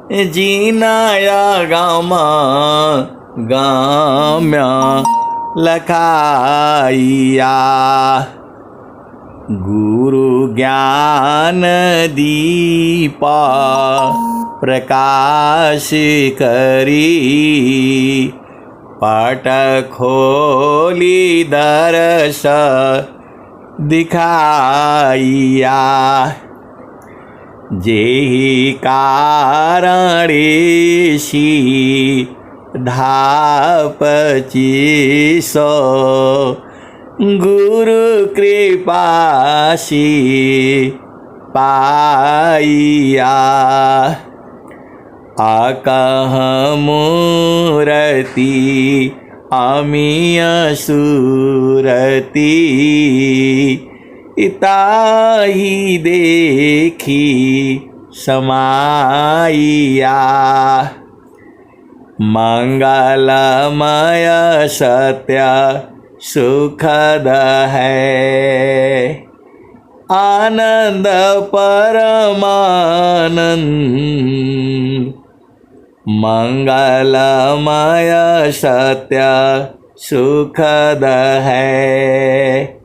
जीनाया gamma गाम्या लखाइया। गुरु ज्ञान दीपा प्रकाश करी, पट खोली दरस दिखाइया। जेहि कारणेशी धापचिसो, गुरु कृपासी पाइया। आकह मूरति अमीय सूरति, इताही देखी समाइया। मंगलमय सत्य सुखद है, आनंद परमानंद। मंगलमय सत्य सुखद है,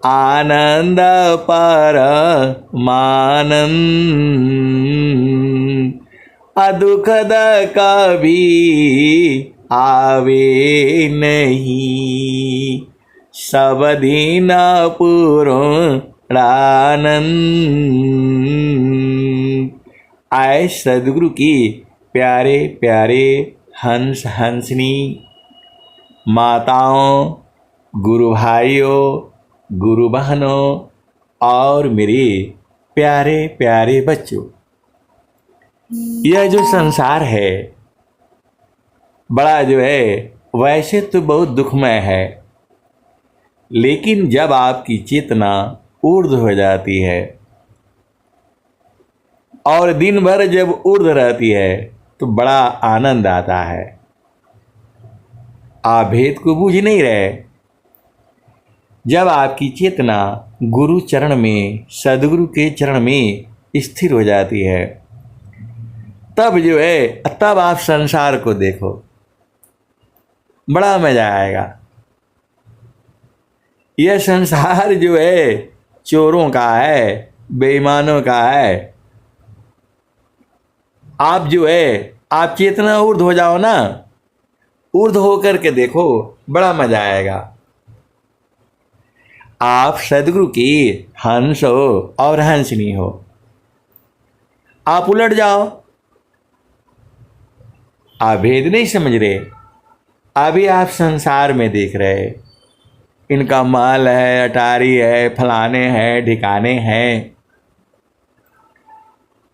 आनंद परमानंद। दुखद कभी आवे नहीं, सब दिन पूर्णानंद। आए सदगुरु की प्यारे प्यारे हंस हंसनी माताओं, गुरु भाइयों, गुरु बहनों और मेरे प्यारे प्यारे बच्चों। यह जो संसार है बड़ा जो है वैसे तो बहुत दुखमय है, लेकिन जब आपकी चेतना ऊर्ध्व हो जाती है और दिन भर जब ऊर्ध्व रहती है तो बड़ा आनंद आता है। आप भेद को बूझ नहीं रहे। जब आपकी चेतना गुरु चरण में, सदगुरु के चरण में स्थिर हो जाती है, तब जो है तब आप संसार को देखो, बड़ा मजा आएगा। यह संसार जो है चोरों का है, बेईमानों का है। आप जो है आप चेतना ऊर्ध्व हो जाओ ना, ऊर्ध्व होकर के देखो, बड़ा मजा आएगा। आप सदगुरु की हंस हो और हंसनी हो। आप उलट जाओ, आप भेद नहीं समझ रहे। अभी आप संसार में देख रहे, इनका माल है, अटारी है, फलाने हैं, ठिकाने हैं।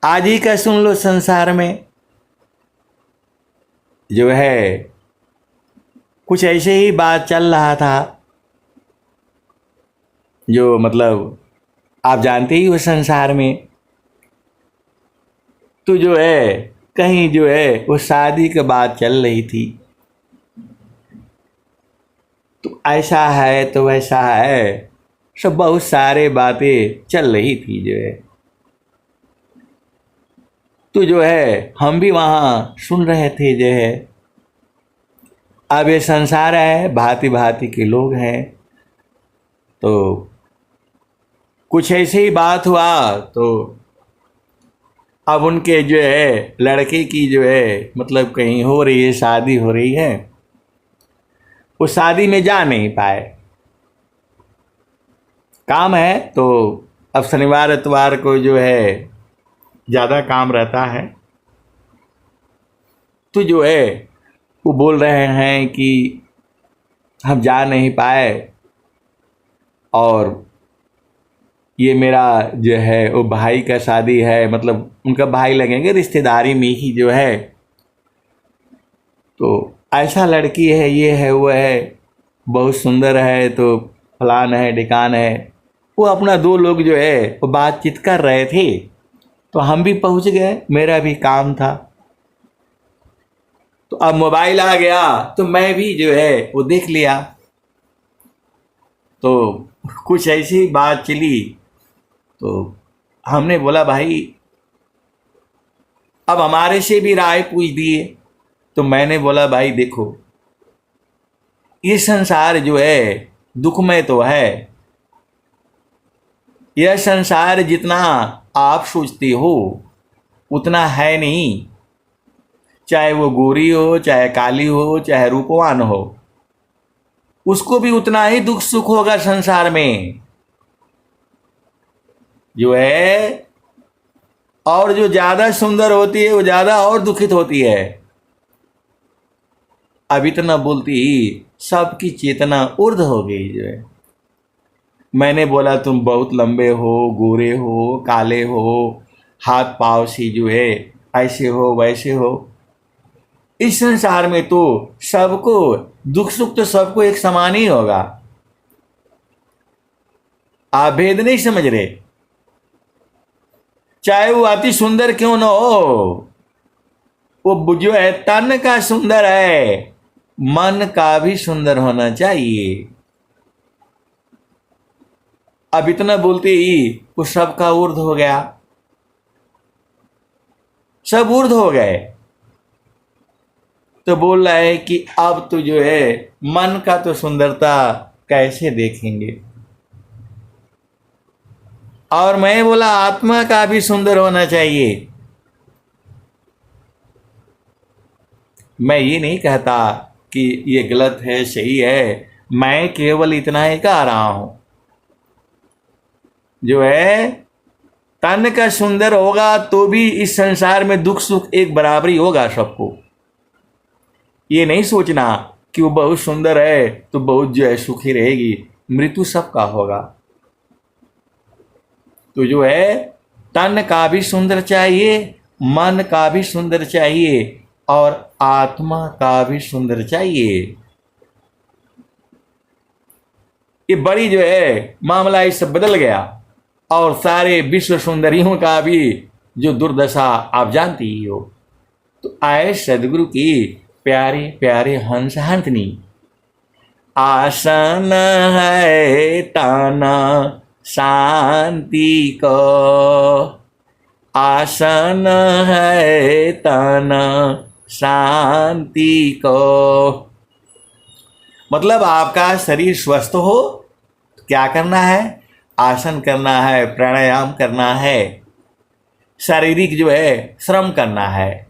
आज ही का सुन लो, संसार में जो है कुछ ऐसे ही बात चल रहा था, जो मतलब आप जानते ही हो संसार में तो जो है कहीं जो है वो शादी की बात चल रही थी, तो ऐसा है तो वैसा है, सब बहुत सारे बातें चल रही थी जो है। तो जो है हम भी वहाँ सुन रहे थे जो है। अब ये संसार है, भांति भांति के लोग हैं, तो कुछ ऐसे ही बात हुआ तो अब उनके जो है लड़के की जो है मतलब कहीं हो रही है, शादी हो रही है, वो शादी में जा नहीं पाए। काम है तो अब शनिवार इतवार को जो है ज़्यादा काम रहता है, तो जो है वो बोल रहे हैं कि हम जा नहीं पाए और ये मेरा जो है वो भाई का शादी है, मतलब उनका भाई लगेंगे, रिश्तेदारी में ही जो है, तो ऐसा लड़की है, ये है वो है, बहुत सुंदर है, तो फलान है ढिकान है। वो अपना दो लोग जो है वो बातचीत कर रहे थे, तो हम भी पहुंच गए, मेरा भी काम था। तो अब मोबाइल आ गया तो मैं भी जो है वो देख लिया, तो कुछ ऐसी बात चली। तो हमने बोला भाई अब हमारे से भी राय पूछ दिए। तो मैंने बोला भाई देखो, ये संसार जो है दुखमय तो है, यह संसार जितना आप सोचते हो उतना है नहीं। चाहे वो गोरी हो, चाहे काली हो, चाहे रूपवान हो, उसको भी उतना ही दुख सुख होगा संसार में जो है। और जो ज्यादा सुंदर होती है वो ज्यादा और दुखित होती है। अब इतना बोलती ही सबकी चेतना ऊर्ध्व हो गई जो है। मैंने बोला तुम बहुत लंबे हो, गोरे हो, काले हो, हाथ पांव से जो है ऐसे हो वैसे हो, इस संसार में तो सबको दुख सुख तो सबको एक समान ही होगा। आप भेद नहीं समझ रहे। चाहे वो अति सुंदर क्यों न हो, वो जो है तन का सुंदर है, मन का भी सुंदर होना चाहिए। अब इतना बोलते ही वो सबका ऊर्ध्व हो गया, सब ऊर्ध्व हो गए। तो बोल रहा है कि अब तो जो है मन का तो सुंदरता कैसे देखेंगे। और मैं बोला आत्मा का भी सुंदर होना चाहिए। मैं ये नहीं कहता कि ये गलत है सही है, मैं केवल इतना ही कह रहा हूं जो है तन का सुंदर होगा तो भी इस संसार में दुख सुख एक बराबरी होगा सबको। ये नहीं सोचना कि वो बहुत सुंदर है तो बहुत जो है सुखी रहेगी, मृत्यु सबका होगा। तो जो है तन का भी सुंदर चाहिए, मन का भी सुंदर चाहिए और आत्मा का भी सुंदर चाहिए। ये बड़ी जो है मामला इससे बदल गया। और सारे विश्व सुंदरियों का भी जो दुर्दशा आप जानती ही हो। तो आए सदगुरु की प्यारे प्यारे हंस हंसनी, आसन है ताना शांति को, आसन है ताना शांति को। मतलब आपका शरीर स्वस्थ हो तो क्या करना है? आसन करना है, प्राणायाम करना है, शारीरिक जो है श्रम करना है।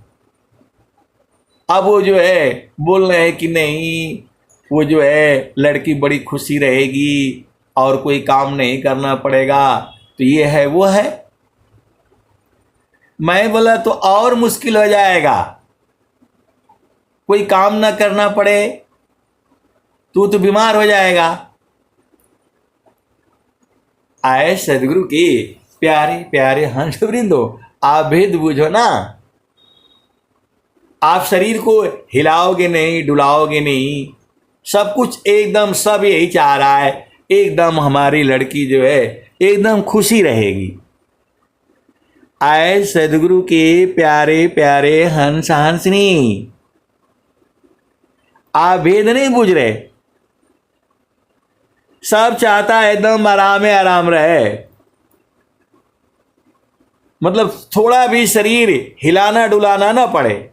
अब वो जो है बोल रहे हैं कि नहीं वो जो है लड़की बड़ी खुशी रहेगी और कोई काम नहीं करना पड़ेगा, तो ये है वो है। मैं बोला तो और मुश्किल हो जाएगा, कोई काम ना करना पड़े तो बीमार हो जाएगा। आए सदगुरु के प्यारे प्यारे हंस वृंदो, आप भेद बुझो ना। आप शरीर को हिलाओगे नहीं, डुलाओगे नहीं, सब कुछ एकदम सब यही चाह रहा है एकदम हमारी लड़की जो है एकदम खुशी रहेगी। आए सदगुरु के प्यारे प्यारे हंस हंसनी, आप भेद नहीं बुझ रहे। सब चाहता है एकदम आराम आराम रहे, मतलब थोड़ा भी शरीर हिलाना डुलाना ना पड़े,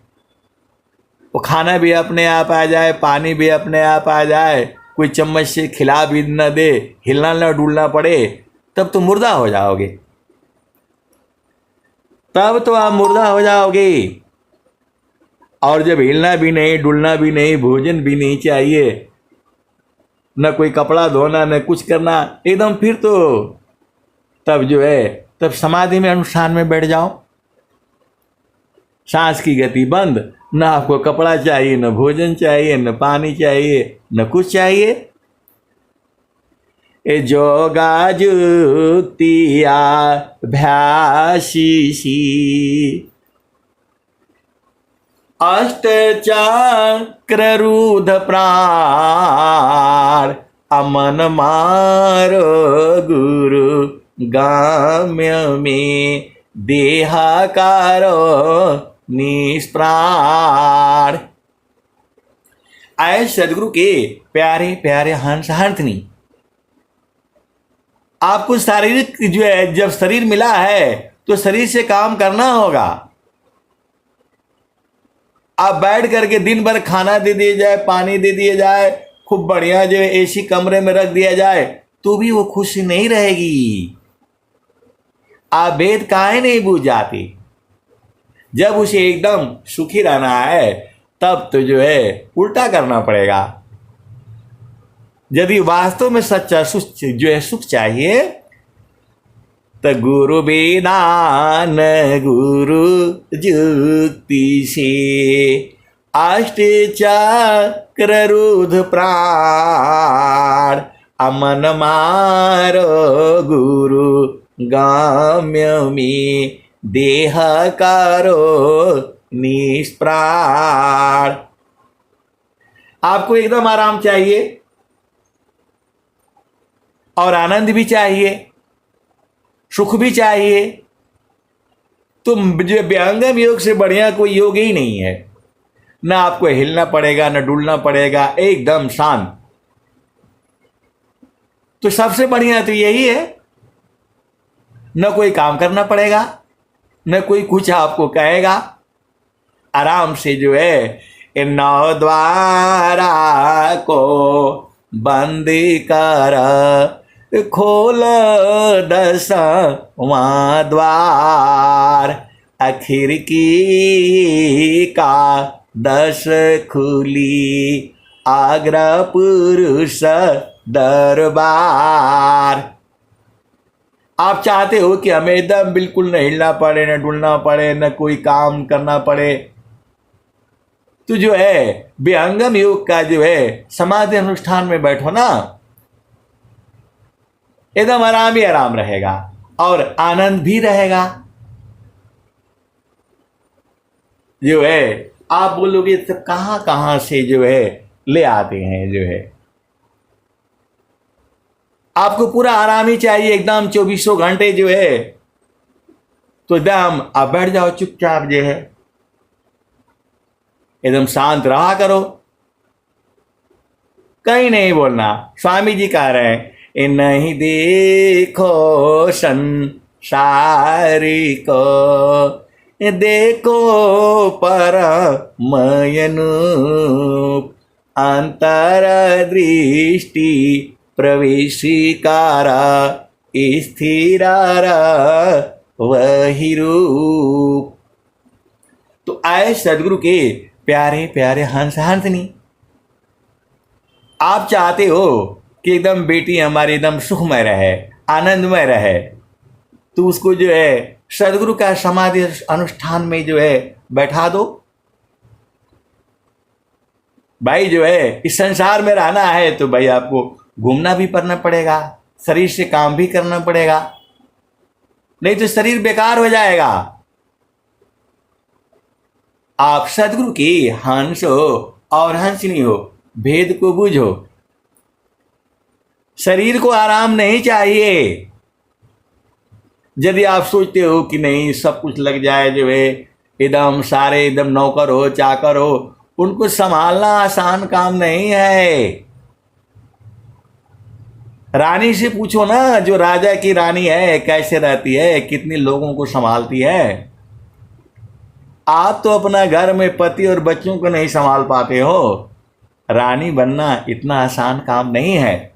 वो खाना भी अपने आप आ जाए, पानी भी अपने आप आ जाए, कोई चम्मच से खिला भी न दे, हिलना ना डुलना पड़े, तब तो मुर्दा हो जाओगे, तब तो आप मुर्दा हो जाओगे। और जब हिलना भी नहीं डुलना भी नहीं, भोजन भी नहीं चाहिए, न कोई कपड़ा धोना न कुछ करना, एकदम फिर तो तब जो है तब समाधि में अनुष्ठान में बैठ जाओ, सांस की गति बंद, न आपको कपड़ा चाहिए, न भोजन चाहिए, न पानी चाहिए, न कुछ चाहिए। ए जोगा जुतिया भ्यासीसी, अष्ट चक्र रूध प्राण, अमन मारो गुरु गाम्य में, देहाकारो निष्प्राण। आए सदगुरु के प्यारे प्यारे हंस हंसनी, आपको शारीरिक जो है जब शरीर मिला है तो शरीर से काम करना होगा। आप बैठ करके दिन भर खाना दे दिया जाए, पानी दे दिया जाए, खूब बढ़िया जो एसी कमरे में रख दिया जाए, तो भी वो खुश नहीं रहेगी। आप भेद काहे नहीं बूझ जाती? जब उसे एकदम सुखी रहना है तब तो जो है उल्टा करना पड़ेगा। यदि वास्तव में सच्चा सुख जो है सुख चाहिए तो गुरु बिना न गुरु जुक्ति से, अष्ट चक्र रुद्र प्राण, अमन मारो गुरु गाम्य में, देह करो निष्प्राण। आपको एकदम आराम चाहिए और आनंद भी चाहिए, सुख भी चाहिए, तो जो व्यंगम योग से बढ़िया कोई योग ही नहीं है। ना आपको हिलना पड़ेगा, ना डुलना पड़ेगा, एकदम शांत। तो सबसे बढ़िया तो यही है। न कोई काम करना पड़ेगा, न कोई कुछ आपको कहेगा। आराम से जो है इन 9 द्वारा को बंद कर, खोल 10वां द्वार, आखिर की का 10 खुली, आगरा पुरुष दरबार। आप चाहते हो कि हमें एकदम बिल्कुल न हिलना पड़े, न डुलना पड़े, न कोई काम करना पड़े, तो जो है विहंगम योग का जो है समाधि अनुष्ठान में बैठो ना, एकदम आराम ही आराम रहेगा और आनंद भी रहेगा। जो है आप बोलोगे तो कहां कहां से जो है ले आते हैं, जो है आपको पूरा आराम ही चाहिए, एकदम 24 घंटे जो है, तो एकदम आप बैठ जाओ चुपचाप, जो है एकदम शांत रहा करो, कहीं नहीं बोलना। स्वामी जी कह रहे हैं, नहीं देखो संसारी को, देखो परमयनूप, अंतर दृष्टि प्रवेशिकारा, स्थिरारा वही रूप। तो आए सदगुरु के प्यारे प्यारे हंस हंसनी, आप चाहते हो कि एकदम बेटी हमारी एकदम सुखमय रहे, आनंदमय रहे, तो उसको जो है सदगुरु का समाधि अनुष्ठान में जो है बैठा दो। भाई जो है इस संसार में रहना है तो भाई आपको घूमना भी पड़ना पड़ेगा, शरीर से काम भी करना पड़ेगा, नहीं तो शरीर बेकार हो जाएगा। आप सदगुरु की हंस हो और हंसनी हो, भेद को बूझो। शरीर को आराम नहीं चाहिए। यदि आप सोचते हो कि नहीं सब कुछ लग जाए, जो है एकदम सारे एकदम नौकर हो चाकर हो, उनको संभालना आसान काम नहीं है। रानी से पूछो ना, जो राजा की रानी है कैसे रहती है, कितने लोगों को संभालती है। आप तो अपना घर में पति और बच्चों को नहीं संभाल पाते हो, रानी बनना इतना आसान काम नहीं है।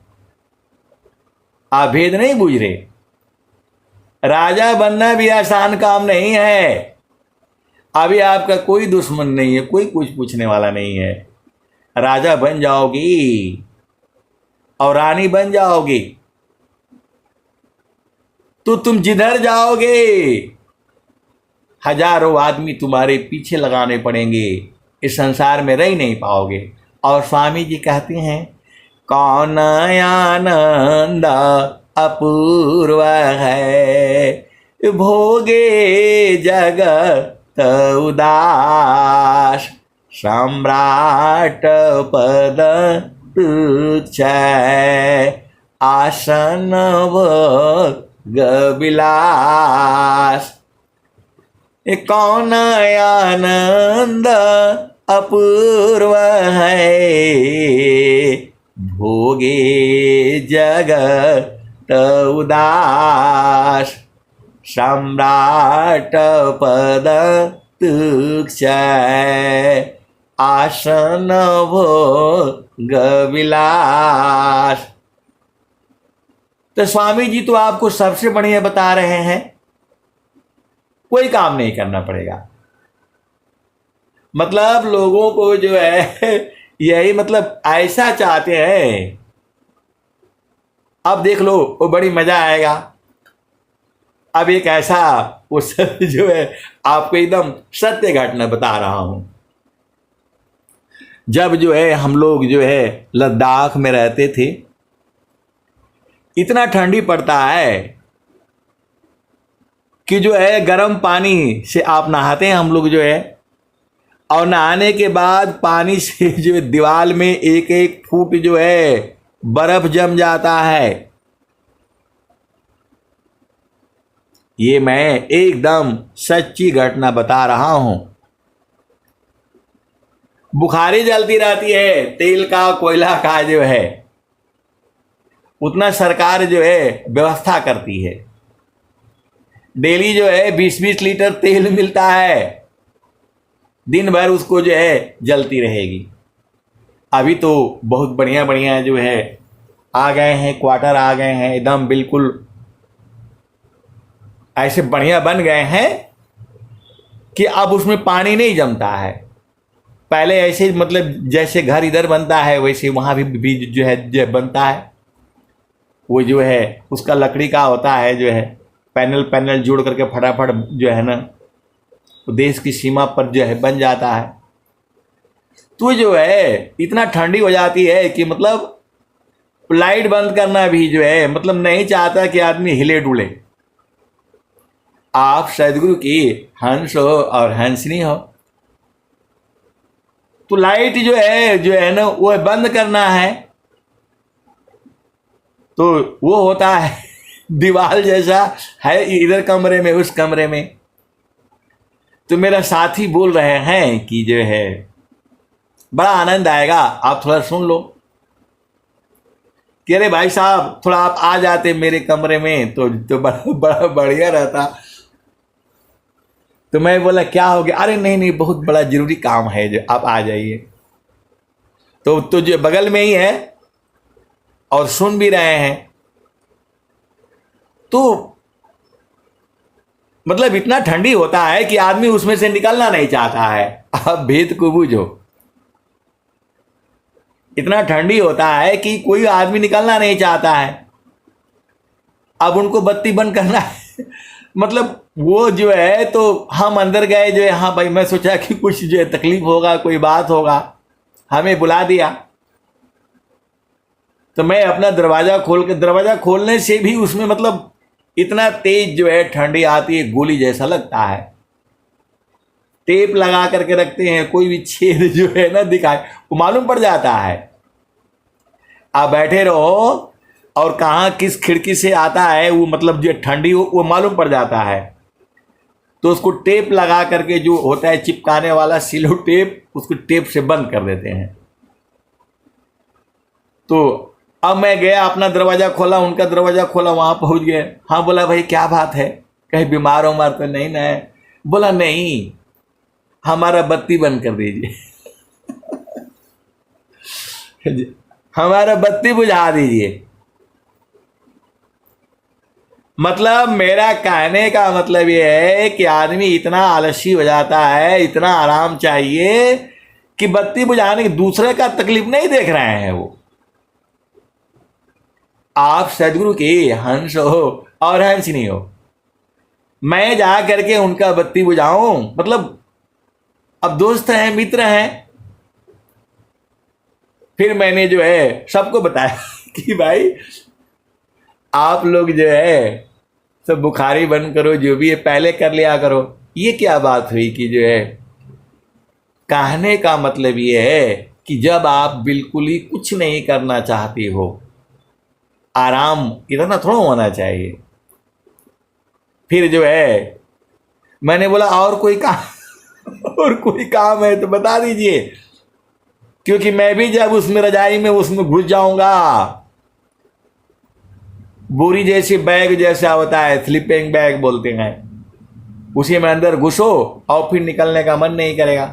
आप भेद नहीं बूझ रहे। राजा बनना भी आसान काम नहीं है। अभी आपका कोई दुश्मन नहीं है, कोई कुछ पूछने वाला नहीं है। राजा बन जाओगी और रानी बन जाओगी तो तुम जिधर जाओगे हजारों आदमी तुम्हारे पीछे लगाने पड़ेंगे, इस संसार में रह नहीं पाओगे। और स्वामी जी कहते हैं, कौन आनंद अपूर्व है, भोगे जगत उदास, सम्राट पद तुच्छ, आसन गबिलास। कौन आनंद अपूर्व है, भोगे जगत उदास, सम्राट पद तुच्छ आसन भोग विलास। तो स्वामी जी तो आपको सबसे बढ़िया बता रहे हैं, कोई काम नहीं करना पड़ेगा। मतलब लोगों को जो है यही मतलब ऐसा चाहते हैं। अब देख लो, वो बड़ी मजा आएगा। अब एक ऐसा वो सब जो है आपको एकदम सत्य घटना बता रहा हूं। जब जो है हम लोग जो है लद्दाख में रहते थे, इतना ठंडी पड़ता है कि जो है गर्म पानी से आप नहाते हैं हम लोग जो है, और नहाने के बाद पानी से जो है दीवार में एक एक फुट जो है बर्फ जम जाता है। ये मैं एकदम सच्ची घटना बता रहा हूं। बुखारी जलती रहती है, तेल का कोयला का जो है उतना सरकार जो है व्यवस्था करती है। डेली जो है 20-20 लीटर तेल मिलता है, दिन भर उसको जो है जलती रहेगी। अभी तो बहुत बढ़िया बढ़िया जो है आ गए हैं, क्वार्टर आ गए हैं, एकदम बिल्कुल ऐसे बढ़िया बन गए हैं कि अब उसमें पानी नहीं जमता है। पहले ऐसे मतलब जैसे घर इधर बनता है वैसे वहाँ भी जो है बनता है। वो जो है उसका लकड़ी का होता है, जो है पैनल पैनल जोड़ करके फटाफट जो है ना तो देश की सीमा पर जो है बन जाता है। तो जो है इतना ठंडी हो जाती है कि मतलब लाइट बंद करना भी जो है मतलब नहीं चाहता कि आदमी हिले डुले। आप सदगुरु की हंस हो और हंसनी हो, तो लाइट जो है ना वो बंद करना है, तो वो होता है दीवार जैसा है इधर कमरे में उस कमरे में। तो मेरा साथी बोल रहे हैं कि जो है बड़ा आनंद आएगा, आप थोड़ा सुन लो। कि अरे भाई साहब थोड़ा आप आ जाते मेरे कमरे में तो बड़ा बढ़िया रहता। तो मैं बोला क्या हो गया? अरे नहीं नहीं बहुत बड़ा जरूरी काम है, जो आप आ जाइए। तो जो बगल में ही है और सुन भी रहे हैं। तो मतलब इतना ठंडी होता है कि आदमी उसमें से निकलना नहीं चाहता है। आप भेद को बूझो, इतना ठंडी होता है कि कोई आदमी निकलना नहीं चाहता है। अब उनको बत्ती बंद करना है मतलब वो जो है तो हम अंदर गए जो है, हाँ भाई मैं सोचा कि कुछ जो है तकलीफ होगा, कोई बात होगा, हमें बुला दिया। तो मैं अपना दरवाजा खोल के, दरवाजा खोलने से भी उसमें मतलब इतना तेज जो है ठंडी आती है, गोली जैसा लगता है। टेप लगा करके रखते हैं, कोई भी छेद जो है ना दिखाए वो मालूम पड़ जाता है। आप बैठे रहो और कहाँ किस खिड़की से आता है वो मतलब जो ठंडी हो वो मालूम पड़ जाता है। तो उसको टेप लगा करके जो होता है चिपकाने वाला सिलो टेप, उसको टेप से बंद कर देते हैं। तो अब मैं गया, अपना दरवाजा खोला, उनका दरवाजा खोला, वहां पहुंच गए। हाँ बोला भाई क्या बात है, कहीं बीमार उमार तो नहीं ना है? बोला नहीं, हमारा बत्ती बंद कर दीजिए हमारा बत्ती बुझा दीजिए। मतलब मेरा कहने का मतलब ये है कि आदमी इतना आलसी हो जाता है, इतना आराम चाहिए कि बत्ती बुझाने की दूसरे का तकलीफ नहीं देख रहे हैं वो। आप सदगुरु के हंस हो और हंसनी हो, मैं जा करके उनका बत्ती बुझाऊं? मतलब अब दोस्त हैं, मित्र हैं। फिर मैंने जो है सबको बताया कि भाई आप लोग जो है सब बुखारी बंद करो, जो भी है पहले कर लिया करो। ये क्या बात हुई कि जो है कहने का मतलब ये है कि जब आप बिल्कुल ही कुछ नहीं करना चाहते हो, आराम इतना थोड़ा होना चाहिए। फिर जो है मैंने बोला और कोई काम और कोई काम है तो बता दीजिए, क्योंकि मैं भी जब उसमें रजाई में उसमें घुस जाऊंगा, बोरी जैसी बैग जैसा होता है, स्लीपिंग बैग बोलते हैं, उसी में अंदर घुसो और फिर निकलने का मन नहीं करेगा।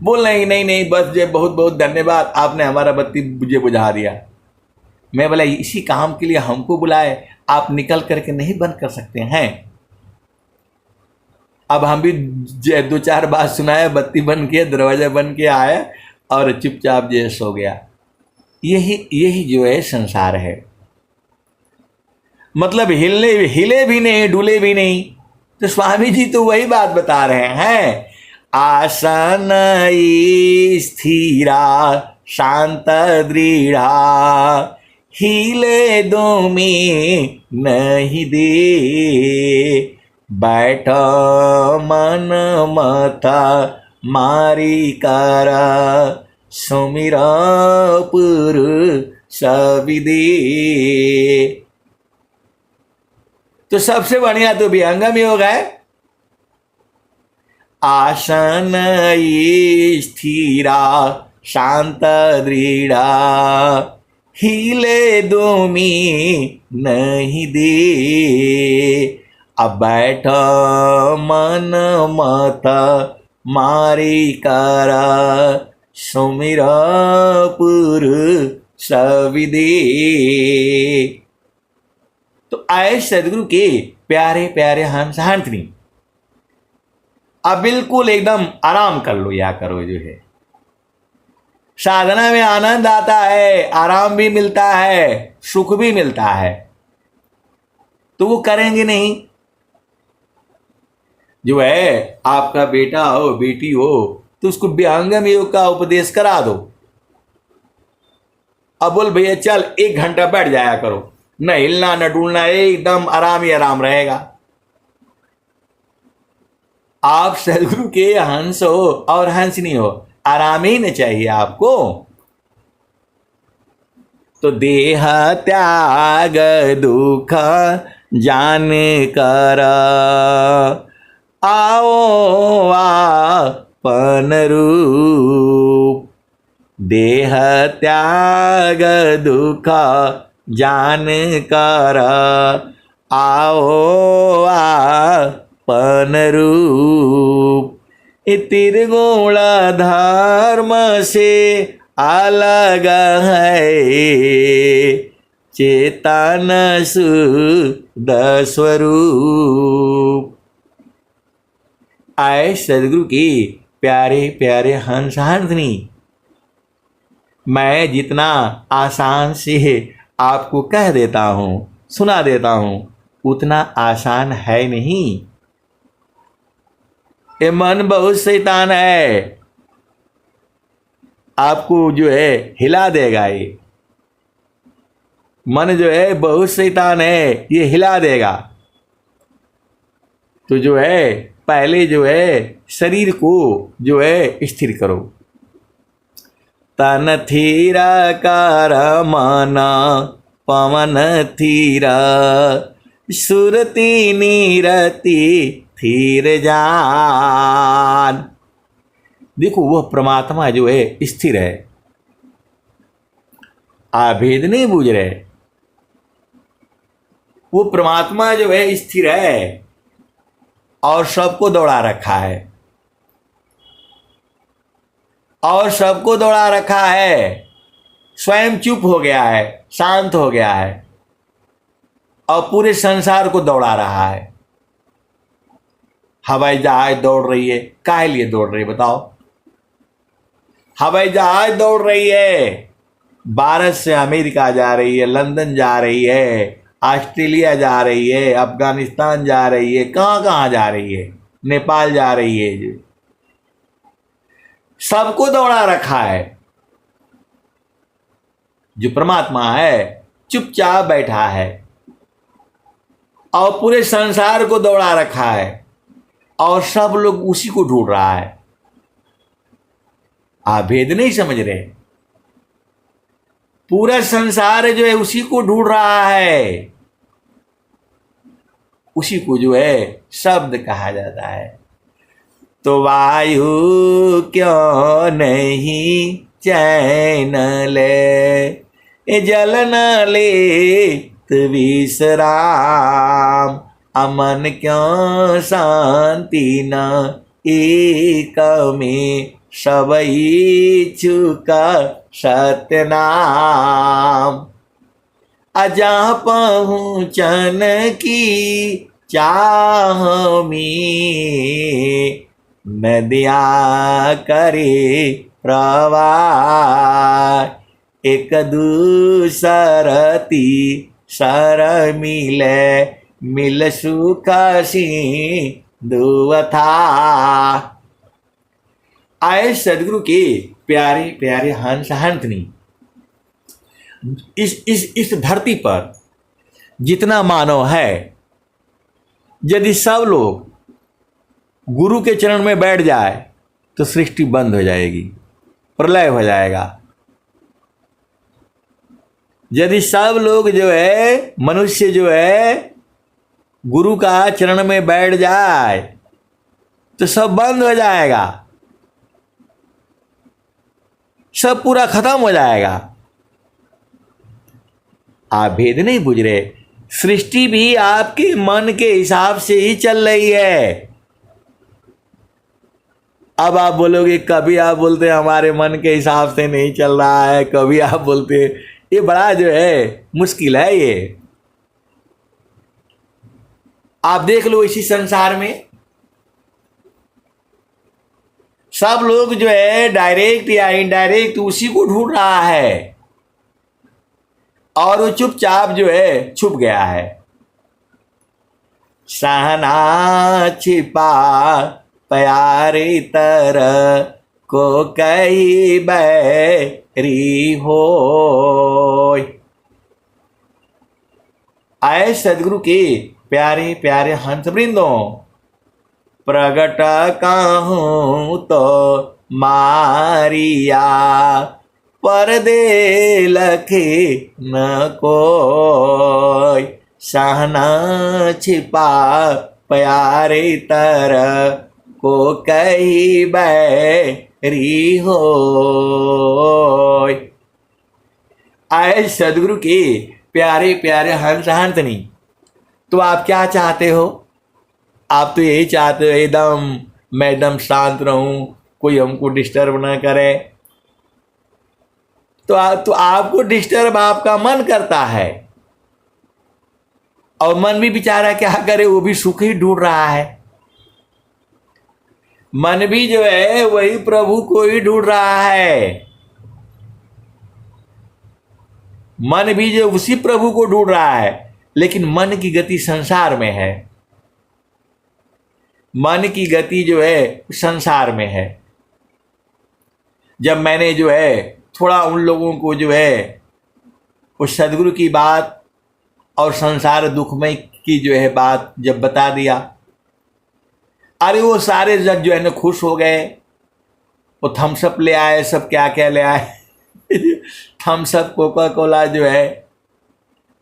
बोल नहीं नहीं नहीं बस जे बहुत बहुत धन्यवाद, आपने हमारा बत्ती मुझे बुझा दिया। मैं बोला इसी काम के लिए हमको बुलाए, आप निकल करके नहीं बंद कर सकते हैं? अब हम भी दो चार बात सुनाए, बत्ती बंद किया, दरवाजा बंद किया, आया और चुपचाप जो सो गया। यही जो है संसार है। मतलब हिले भी नहीं, डुले भी नहीं। तो स्वामी जी तो वही बात बता रहे हैं, आसन स्थिरा शांत दृढ़ा, हिले दो में नहीं दे, बैठ मन मथा मारी कारा, सुमिरा पुरुष विदे। तो सबसे बढ़िया तो विहंगम योग है। आसन स्थिरा शांत दृढ़ा, हिले दो में नहीं दे, अब बैठ मन मत मारी कारा, सुमिरा पुरुष विदे। तो आए सदगुरु के प्यारे प्यारे हंस हंसनी, अब बिल्कुल एकदम आराम कर लो या करो। जो है साधना में आनंद आता है, आराम भी मिलता है, सुख भी मिलता है, तो वो करेंगे नहीं। जो है आपका बेटा हो बेटी हो तो उसको विहंगम योग का उपदेश करा दो। अब बोल भैया चल 1 घंटा बैठ जाया करो, न हिलना न डूलना, एकदम आराम ही आराम रहेगा। आप सदगुरु के हंस हो और हंसनी हो, आराम ही न चाहिए आपको। तो देह त्याग दुख जान कर, आओ आपन रूप, देह त्याग दुख जान कर, आओ आपन रूप, त्रिगुण धर्म से अलग है, चेतन शुद्ध स्वरूप। आए सदगुरु की प्यारे प्यारे हंस हंसनी, मैं जितना आसान से आपको कह देता हूँ, सुना देता हूँ, उतना आसान है नहीं। ये मन बहुत शैतान है, आपको जो है हिला देगा। ये मन जो है बहुत शैतान है, ये हिला देगा। तो जो है पहले जो है शरीर को जो है स्थिर करो। तन थीरा कर मन पवन थीरा, सुरती नीरति थीर जान। देखो वह परमात्मा जो है स्थिर है, आभेद नहीं बूझ रहे। वो परमात्मा जो है स्थिर है और सबको दौड़ा रखा है, और सबको दौड़ा रखा है। स्वयं चुप हो गया है, शांत हो गया है, और पूरे संसार को दौड़ा रहा है। हवाई जहाज दौड़ रही है, काहे लिए दौड़ रही है बताओ? हवाई जहाज दौड़ रही है, भारत से अमेरिका जा रही है, लंदन जा रही है, ऑस्ट्रेलिया जा रही है, अफगानिस्तान जा रही है, कहाँ कहाँ जा रही है, नेपाल जा रही है। सबको दौड़ा रखा है। जो परमात्मा है चुपचाप बैठा है और पूरे संसार को दौड़ा रखा है, और सब लोग उसी को ढूंढ रहा है। आप भेद नहीं समझ रहे? पूरा संसार जो है उसी को ढूंढ रहा है। उसी को जो है शब्द कहा जाता है। तो वायु क्यों नहीं चैन ले, जल न ले तो विश्राम, अमन क्यों शांति न एक में, सबई चुका सत्य नाम। अजहाँ पहुँचन की चाह में, नदिया करे प्रवाह। एक दूसरती सर मिले, मिल सुख सिंधु था। आए सदगुरु के प्यारे प्यारे हंस हंसनी, इस धरती पर जितना मानव है, यदि सब लोग गुरु के चरण में बैठ जाए तो सृष्टि बंद हो जाएगी, प्रलय हो जाएगा। यदि सब लोग जो है, मनुष्य जो है, गुरु का चरण में बैठ जाए तो सब बंद हो जाएगा, सब पूरा खत्म हो जाएगा। आप भेद नहीं बुझ रहे, सृष्टि भी आपके मन के हिसाब से ही चल रही है। अब आप बोलोगे, कभी आप बोलते हमारे मन के हिसाब से नहीं चल रहा है, कभी आप बोलते, ये बड़ा जो है मुश्किल है। ये आप देख लो, इसी संसार में सब लोग जो है डायरेक्ट या इनडायरेक्ट उसी को ढूंढ रहा है, और वो चुपचाप जो है छुप गया है। सहना छिपा प्यारी तरह को कही बैरी हो। आए सदगुरु के प्यारे प्यारे हंस वृंदों, प्रगट कहूँ तो मारिया, पर्दे लखे न कोई। सहना छिपा प्यारे तरह को कही बैरी हो। आए सदगुरु के प्यारे प्यारे हंस हंसनी, तो आप क्या चाहते हो? आप तो यही चाहते हो मैं एकदम शांत रहूं, कोई हमको डिस्टर्ब ना करे। तो आपको डिस्टर्ब आपका मन करता है, और मन भी बेचारा क्या करे, वो भी सुख ही ढूंढ रहा है। मन भी जो है वही प्रभु को ही ढूंढ रहा है। मन भी जो उसी प्रभु को ढूंढ रहा है, लेकिन मन की गति संसार में है। मन की गति जो है संसार में है। जब मैंने जो है थोड़ा उन लोगों को जो है उस सदगुरु की बात और संसार दुखमय की जो है बात जब बता दिया, अरे वो सारे जग जो है ना खुश हो गए। वो थम्सअप ले आए, सब क्या क्या ले आए थम्सअप, कोका कोला जो है।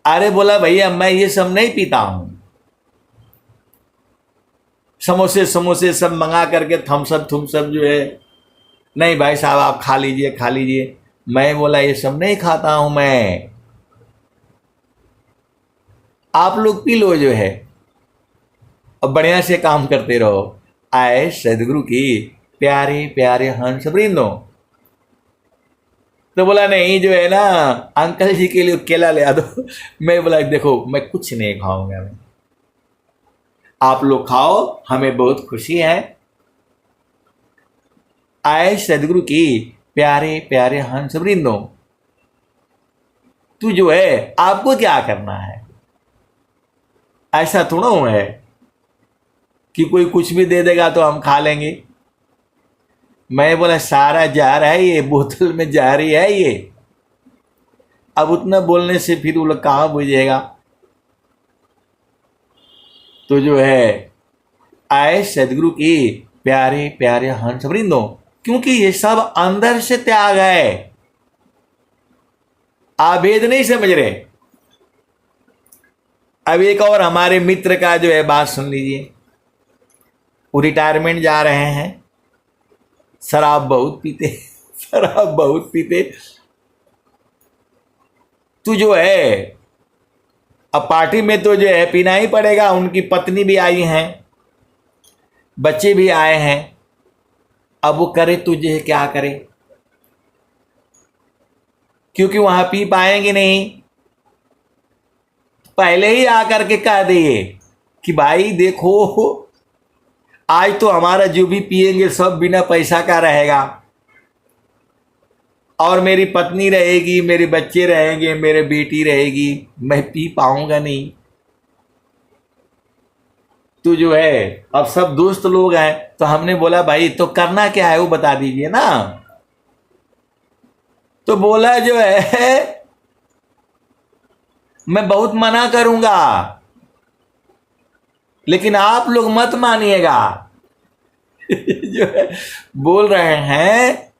अरे बोला भैया मैं ये सब नहीं पीता हूं। समोसे समोसे सब मंगा करके थम्सअप जो है, नहीं भाई साहब आप खा लीजिए खा लीजिए। मैं बोला ये सब नहीं खाता हूं मैं, आप लोग पी लो जो है, अब बढ़िया से काम करते रहो। आए सदगुरु की प्यारे प्यारे हंस वृंदों, तो बोला नहीं जो है ना अंकल जी के लिए केला ले आ दो। मैं बोला देखो मैं कुछ नहीं खाऊंगा, मैं, आप लोग खाओ, हमें बहुत खुशी है। आए सदगुरु की प्यारे प्यारे हंस वृंदों, तू जो है आपको क्या करना है? ऐसा थोड़ा है कि कोई कुछ भी दे देगा तो हम खा लेंगे। मैं बोला सारा जहर है ये, बोतल में जहर ही है ये। अब उतना बोलने से फिर वो लोग कहाँ बुझेगा। तो जो है आए सदगुरु की प्यारे प्यारे हंस वृंदों, क्योंकि ये सब अंदर से त्याग है, आप भेद नहीं समझ रहे। अब एक और हमारे मित्र का जो है बात सुन लीजिए। वो रिटायरमेंट जा रहे हैं, शराब बहुत पीते शराब बहुत पीते। तू जो है अब पार्टी में तो जो है पीना ही पड़ेगा। उनकी पत्नी भी आई हैं, बच्चे भी आए हैं। अब वो करे तुझे क्या करे, क्योंकि वहां पी पाएंगे नहीं। पहले ही आकर के कह दिए कि भाई देखो, आज तो हमारा जो भी पिएंगे सब बिना पैसा का रहेगा, और मेरी पत्नी रहेगी, मेरे बच्चे रहेंगे, मेरे बेटी रहेगी, मैं पी पाऊंगा नहीं। तो जो है अब सब दोस्त लोग हैं, तो हमने बोला भाई तो करना क्या है वो बता दीजिए ना। तो बोला जो है मैं बहुत मना करूंगा, लेकिन आप लोग मत मानिएगा। जो है बोल रहे हैं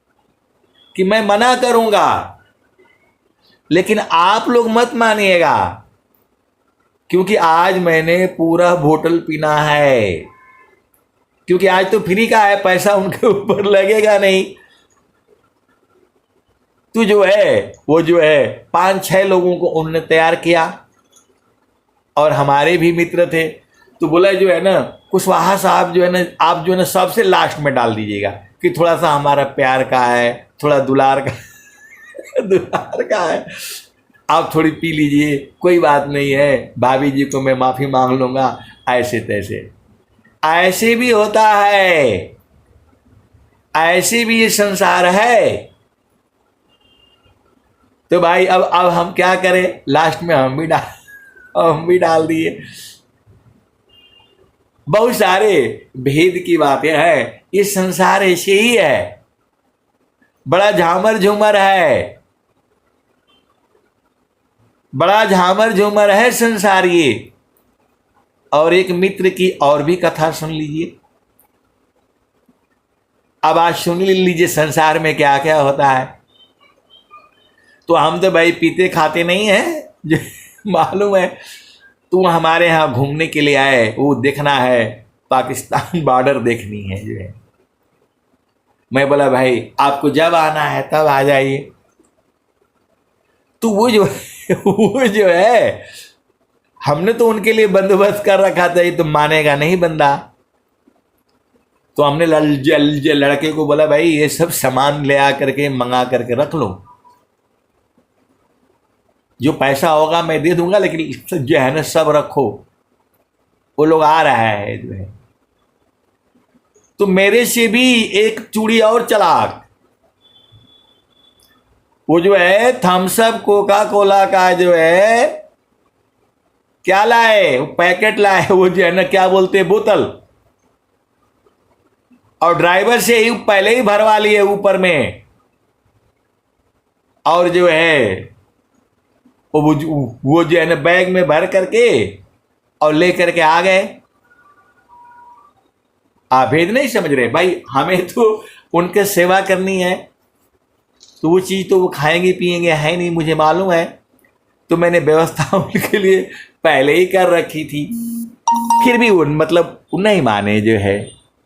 कि मैं मना करूंगा, लेकिन आप लोग मत मानिएगा, क्योंकि आज मैंने पूरा बोतल पीना है। क्योंकि आज तो फ्री का है, पैसा उनके ऊपर लगेगा नहीं। तो जो है वो जो है 5-6 लोगों को उन्होंने तैयार किया, और हमारे भी मित्र थे। तो बोला जो है ना कुशवाहा साहब जो है ना, आप जो है ना सबसे लास्ट में डाल दीजिएगा, कि थोड़ा सा हमारा प्यार का है, थोड़ा दुलार का दुलार का है, आप थोड़ी पी लीजिए, कोई बात नहीं है, भाभी जी को मैं माफ़ी मांग लूँगा। ऐसे तैसे ऐसे भी होता है, ऐसे भी ये संसार है। तो भाई अब हम क्या करें, लास्ट में हम भी डाल दिए। बहुत सारे भेद की बातें हैं, ये संसार ऐसे ही है, बड़ा झामर झूमर है, बड़ा झामर झूमर है संसार ये। और एक मित्र की और भी कथा सुन लीजिए। अब आज सुन लीजिए संसार में क्या क्या होता है। तो हम तो भाई पीते खाते नहीं हैं, मालूम है। तू हमारे यहाँ घूमने के लिए आए, वो देखना है, पाकिस्तान बॉर्डर देखनी है जो है। मैं बोला भाई आपको जब आना है तब आ जाइए। तो वो जो है हमने तो उनके लिए बंदोबस्त कर रखा था, ये तो मानेगा नहीं बंदा। तो हमने लड़के को बोला भाई ये सब सामान ले आ करके मंगा करके रख लो, जो पैसा होगा मैं दे दूंगा, लेकिन जो है ना सब रखो, वो लोग आ रहा है जो है। तो मेरे से भी एक चूड़ी और चालाक, वो जो है थम्स अप कोका कोला का जो है क्या लाए, वो पैकेट लाए, वो जो है ना क्या बोलते हैं बोतल, और ड्राइवर से ही पहले ही भरवा लिए ऊपर में, और जो है वो जो है ना बैग में भर करके और ले करके आ गए। आप भेद नहीं समझ रहे भाई, हमें तो उनके सेवा करनी है, तो वो चीज़ तो वो खाएंगे पिएंगे है नहीं, मुझे मालूम है। तो मैंने व्यवस्था उनके लिए पहले ही कर रखी थी। फिर भी वो मतलब नहीं माने, जो है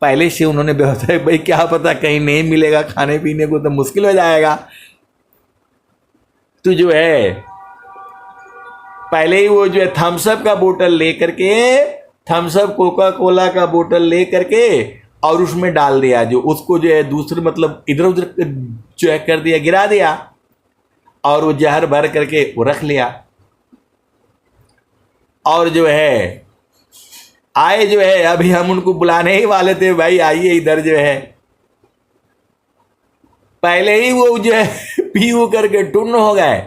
पहले से उन्होंने व्यवस्था, भाई क्या पता कहीं नहीं मिलेगा खाने पीने को तो मुश्किल हो जाएगा। तो जो है पहले ही वो जो है थम्स अप का बोतल ले करके, थम्स अप कोका कोला का बोतल ले करके और उसमें डाल दिया, जो उसको जो है दूसरे मतलब इधर उधर जो है कर दिया, गिरा दिया, और वो जहर भर करके वो रख लिया। और जो है आए जो है, अभी हम उनको बुलाने ही वाले थे, भाई आइए इधर जो है, पहले ही वो जो है पी वो करके टुन्न हो गए।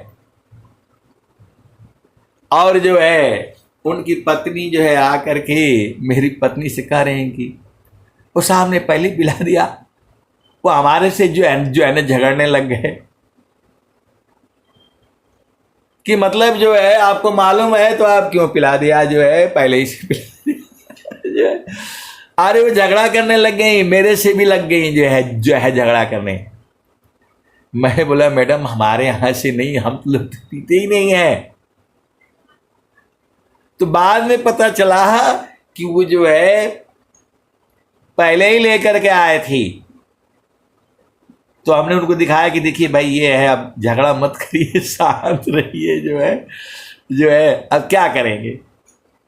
और जो है उनकी पत्नी जो है आकर के मेरी पत्नी से कह रहे हैं कि वो साहब ने पहले पिला दिया, वो हमारे से जो है ना झगड़ने लग गए कि मतलब जो है आपको मालूम है तो आप क्यों पिला दिया, जो है पहले ही से पिला दिया जो है। अरे वो झगड़ा करने लग गई, मेरे से भी लग गई जो है झगड़ा करने। मैं बोला मैडम हमारे यहाँ से नहीं, हम लोग पीते ही नहीं है। तो बाद में पता चला कि वो जो है पहले ही लेकर के आए थी। तो हमने उनको दिखाया कि देखिए भाई ये है, अब झगड़ा मत करिए, शांत रहिए जो है। जो है अब क्या करेंगे।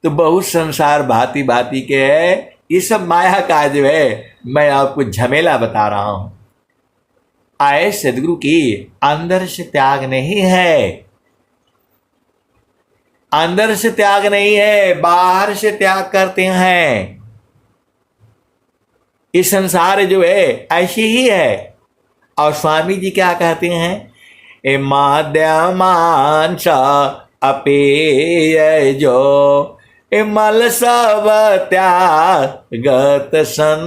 तो बहुत संसार भांति भांति के है, ये सब माया का जो है मैं आपको झमेला बता रहा हूं। आए सदगुरु की अंदर से त्याग नहीं है, अंदर से त्याग नहीं है, बाहर से त्याग करते हैं। ये संसार जो है ऐसे ही है। और स्वामी जी क्या कहते हैं, ए माध्यमांश अपेय जो ए मल सब त्यागत सन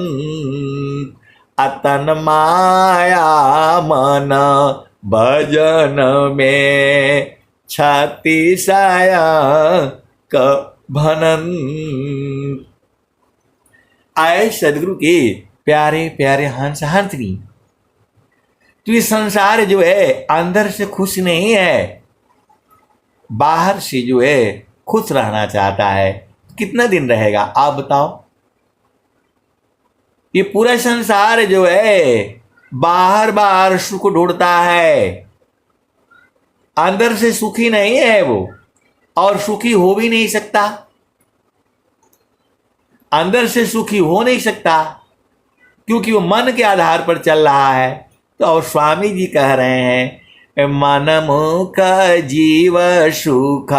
अतन माया मन भजन में छतिशय भनन। आए सदगुरु के प्यारे प्यारे हंस हंसनी, तो ये संसार जो है अंदर से खुश नहीं है, बाहर से जो है खुश रहना चाहता है। कितना दिन रहेगा आप बताओ। ये पूरा संसार जो है बाहर बाहर सुख ढूंढता है, अंदर से सुखी नहीं है वो, और सुखी हो भी नहीं सकता, अंदर से सुखी हो नहीं सकता, क्योंकि वो मन के आधार पर चल रहा है। तो और स्वामी जी कह रहे हैं, मन मुख जीव सुख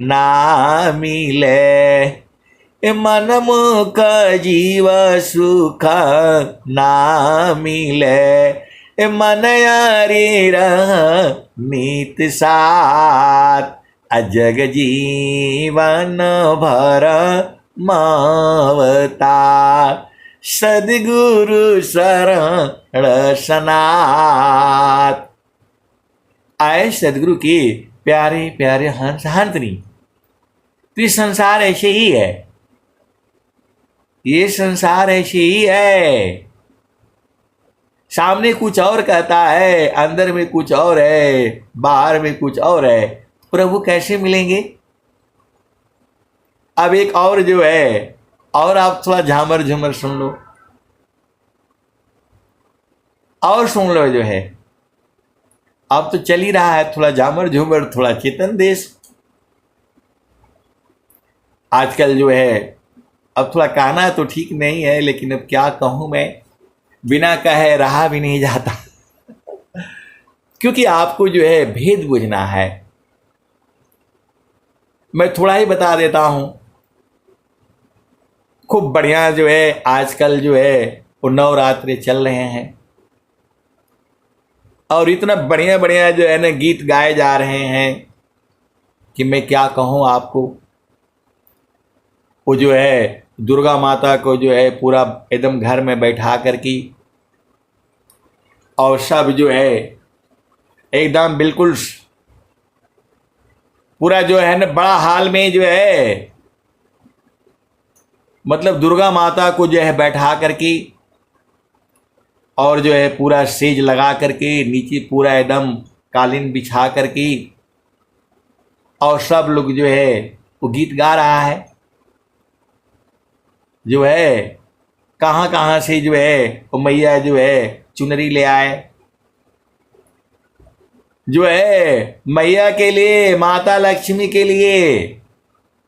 ना मिले, मन मुख जीव सुख ना मिले, मन यारी रह मीत साथ अजग जीवन भर मावता सदगुरु शरण सनात। आए सदगुरु की प्यारे प्यारे हंस हंसनी, तो ये संसार ऐसे ही है, ये संसार ऐसे ही है। सामने कुछ और कहता है, अंदर में कुछ और है, बाहर में कुछ और है। प्रभु कैसे मिलेंगे। अब एक और जो है, और आप थोड़ा झामर झूमर सुन लो, और सुन लो जो है, अब तो चल ही रहा है थोड़ा झामर झूमर, थोड़ा चेतन देश। आजकल जो है, अब थोड़ा कहना तो ठीक नहीं है, लेकिन अब क्या कहूं मैं, बिना कहे रहा भी नहीं जाता क्योंकि आपको जो है भेद बुझना है। मैं थोड़ा ही बता देता हूं। खूब बढ़िया जो है आजकल जो है वो नवरात्रि चल रहे हैं, और इतना बढ़िया बढ़िया जो है ना गीत गाए जा रहे हैं कि मैं क्या कहूँ आपको। वो जो है दुर्गा माता को जो है पूरा एकदम घर में बैठा कर की, और सब जो है एकदम बिल्कुल पूरा जो है ना बड़ा हाल में जो है, मतलब दुर्गा माता को जो है बैठा करके, और जो है पूरा सेज लगा करके, नीचे पूरा एकदम कालीन बिछा करके, और सब लोग जो है वो गीत गा रहा है। जो है कहाँ कहाँ से जो है वो मैया जो है चुनरी ले आए, जो है मैया के लिए, माता लक्ष्मी के लिए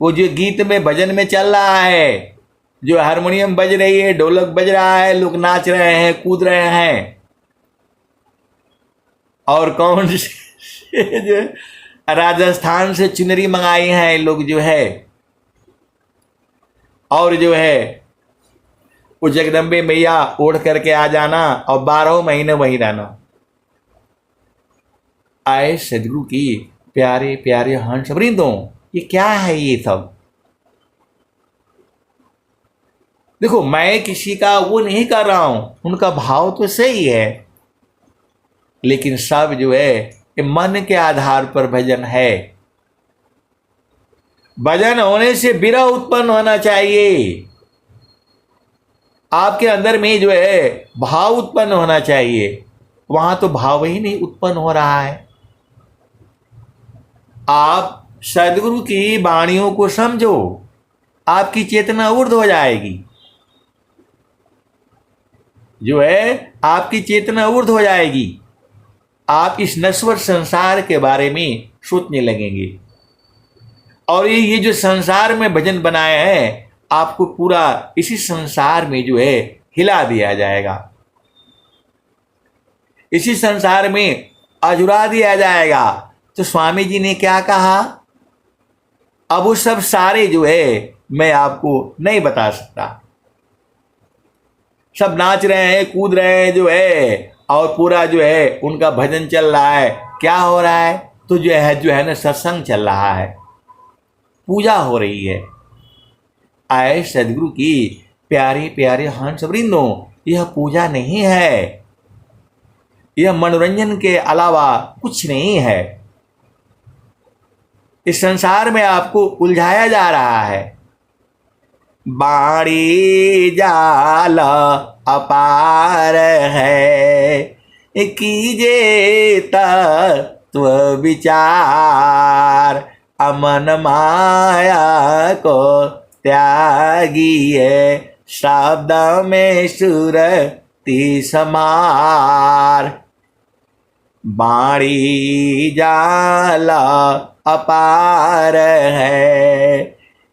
वो जो गीत में भजन में चल रहा है, जो हारमोनियम बज रही है, ढोलक बज रहा है, लोग नाच रहे हैं, कूद रहे हैं। और कौन से जो राजस्थान से चुनरी मंगाई हैं लोग जो है, और जो है वो जगदम्बे मैया ओढ़ करके आ जाना, और 12 महीने वहीं रहना। आए सदगुरु की प्यारे प्यारे हंस वृंदों, ये क्या है ये सब। देखो मैं किसी का वो नहीं कर रहा हूं, उनका भाव तो सही है, लेकिन सब जो है ये मन के आधार पर भजन है। भजन होने से विरह उत्पन्न होना चाहिए, आपके अंदर में जो है भाव उत्पन्न होना चाहिए। वहां तो भाव ही नहीं उत्पन्न हो रहा है। आप सदगुरु की वाणियों को समझो, आपकी चेतना ऊर्ध्व हो जाएगी। जो है आपकी चेतना ऊर्ध्व हो जाएगी। आप इस नश्वर संसार के बारे में सोचने लगेंगे। और ये जो संसार में भजन बनाए हैं, आपको पूरा इसी संसार में जो है हिला दिया जाएगा, इसी संसार में अजुरा दिया जाएगा। तो स्वामी जी ने क्या कहा, अब वो सब सारे जो है मैं आपको नहीं बता सकता। सब नाच रहे हैं, कूद रहे हैं जो है, और पूरा जो है उनका भजन चल रहा है। क्या हो रहा है, तो जो है ना सत्संग चल रहा है, पूजा हो रही है। आए सदगुरु की प्यारे प्यारे हंस वृंदों, यह पूजा नहीं है, यह मनोरंजन के अलावा कुछ नहीं है। इस संसार में आपको उलझाया जा रहा है। बाड़ी जाल अपार है, कीजे तत्व विचार, अमन माया को त्यागिए, शब्द में सुरति समार। बाड़ी जाल अपार है,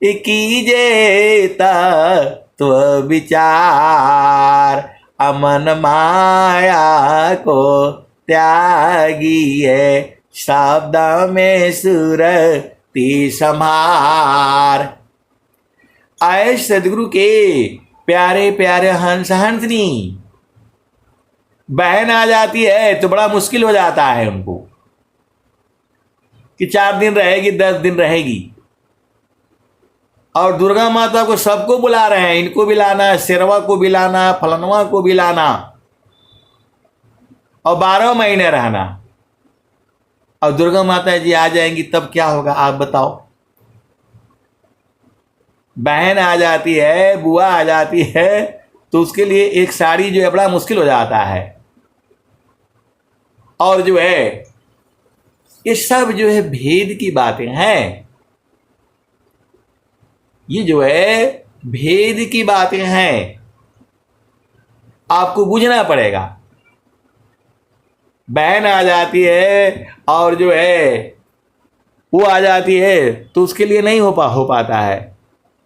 कीजे तत्व विचार, अमन माया को त्यागिए, शब्द में सुरति संहार। आए सदगुरु के प्यारे प्यारे हंस हंसनी, बहन आ जाती है तो बड़ा मुश्किल हो जाता है उनको कि 4 दिन रहेगी, 10 दिन रहेगी। और दुर्गा माता को सबको बुला रहे हैं, इनको भी लाना है, शेरवा को भी लाना है, फलनवा को भी लाना, और 12 महीने रहना। और दुर्गा माता जी आ जाएंगी तब क्या होगा आप बताओ। बहन आ जाती है, बुआ आ जाती है, तो उसके लिए एक साड़ी जो है बड़ा मुश्किल हो जाता है। और जो है ये सब जो है भेद की बातें हैं, ये जो है भेद की बातें हैं, आपको बुझना पड़ेगा। बहन आ जाती है और जो है वो आ जाती है तो उसके लिए नहीं हो पाता है।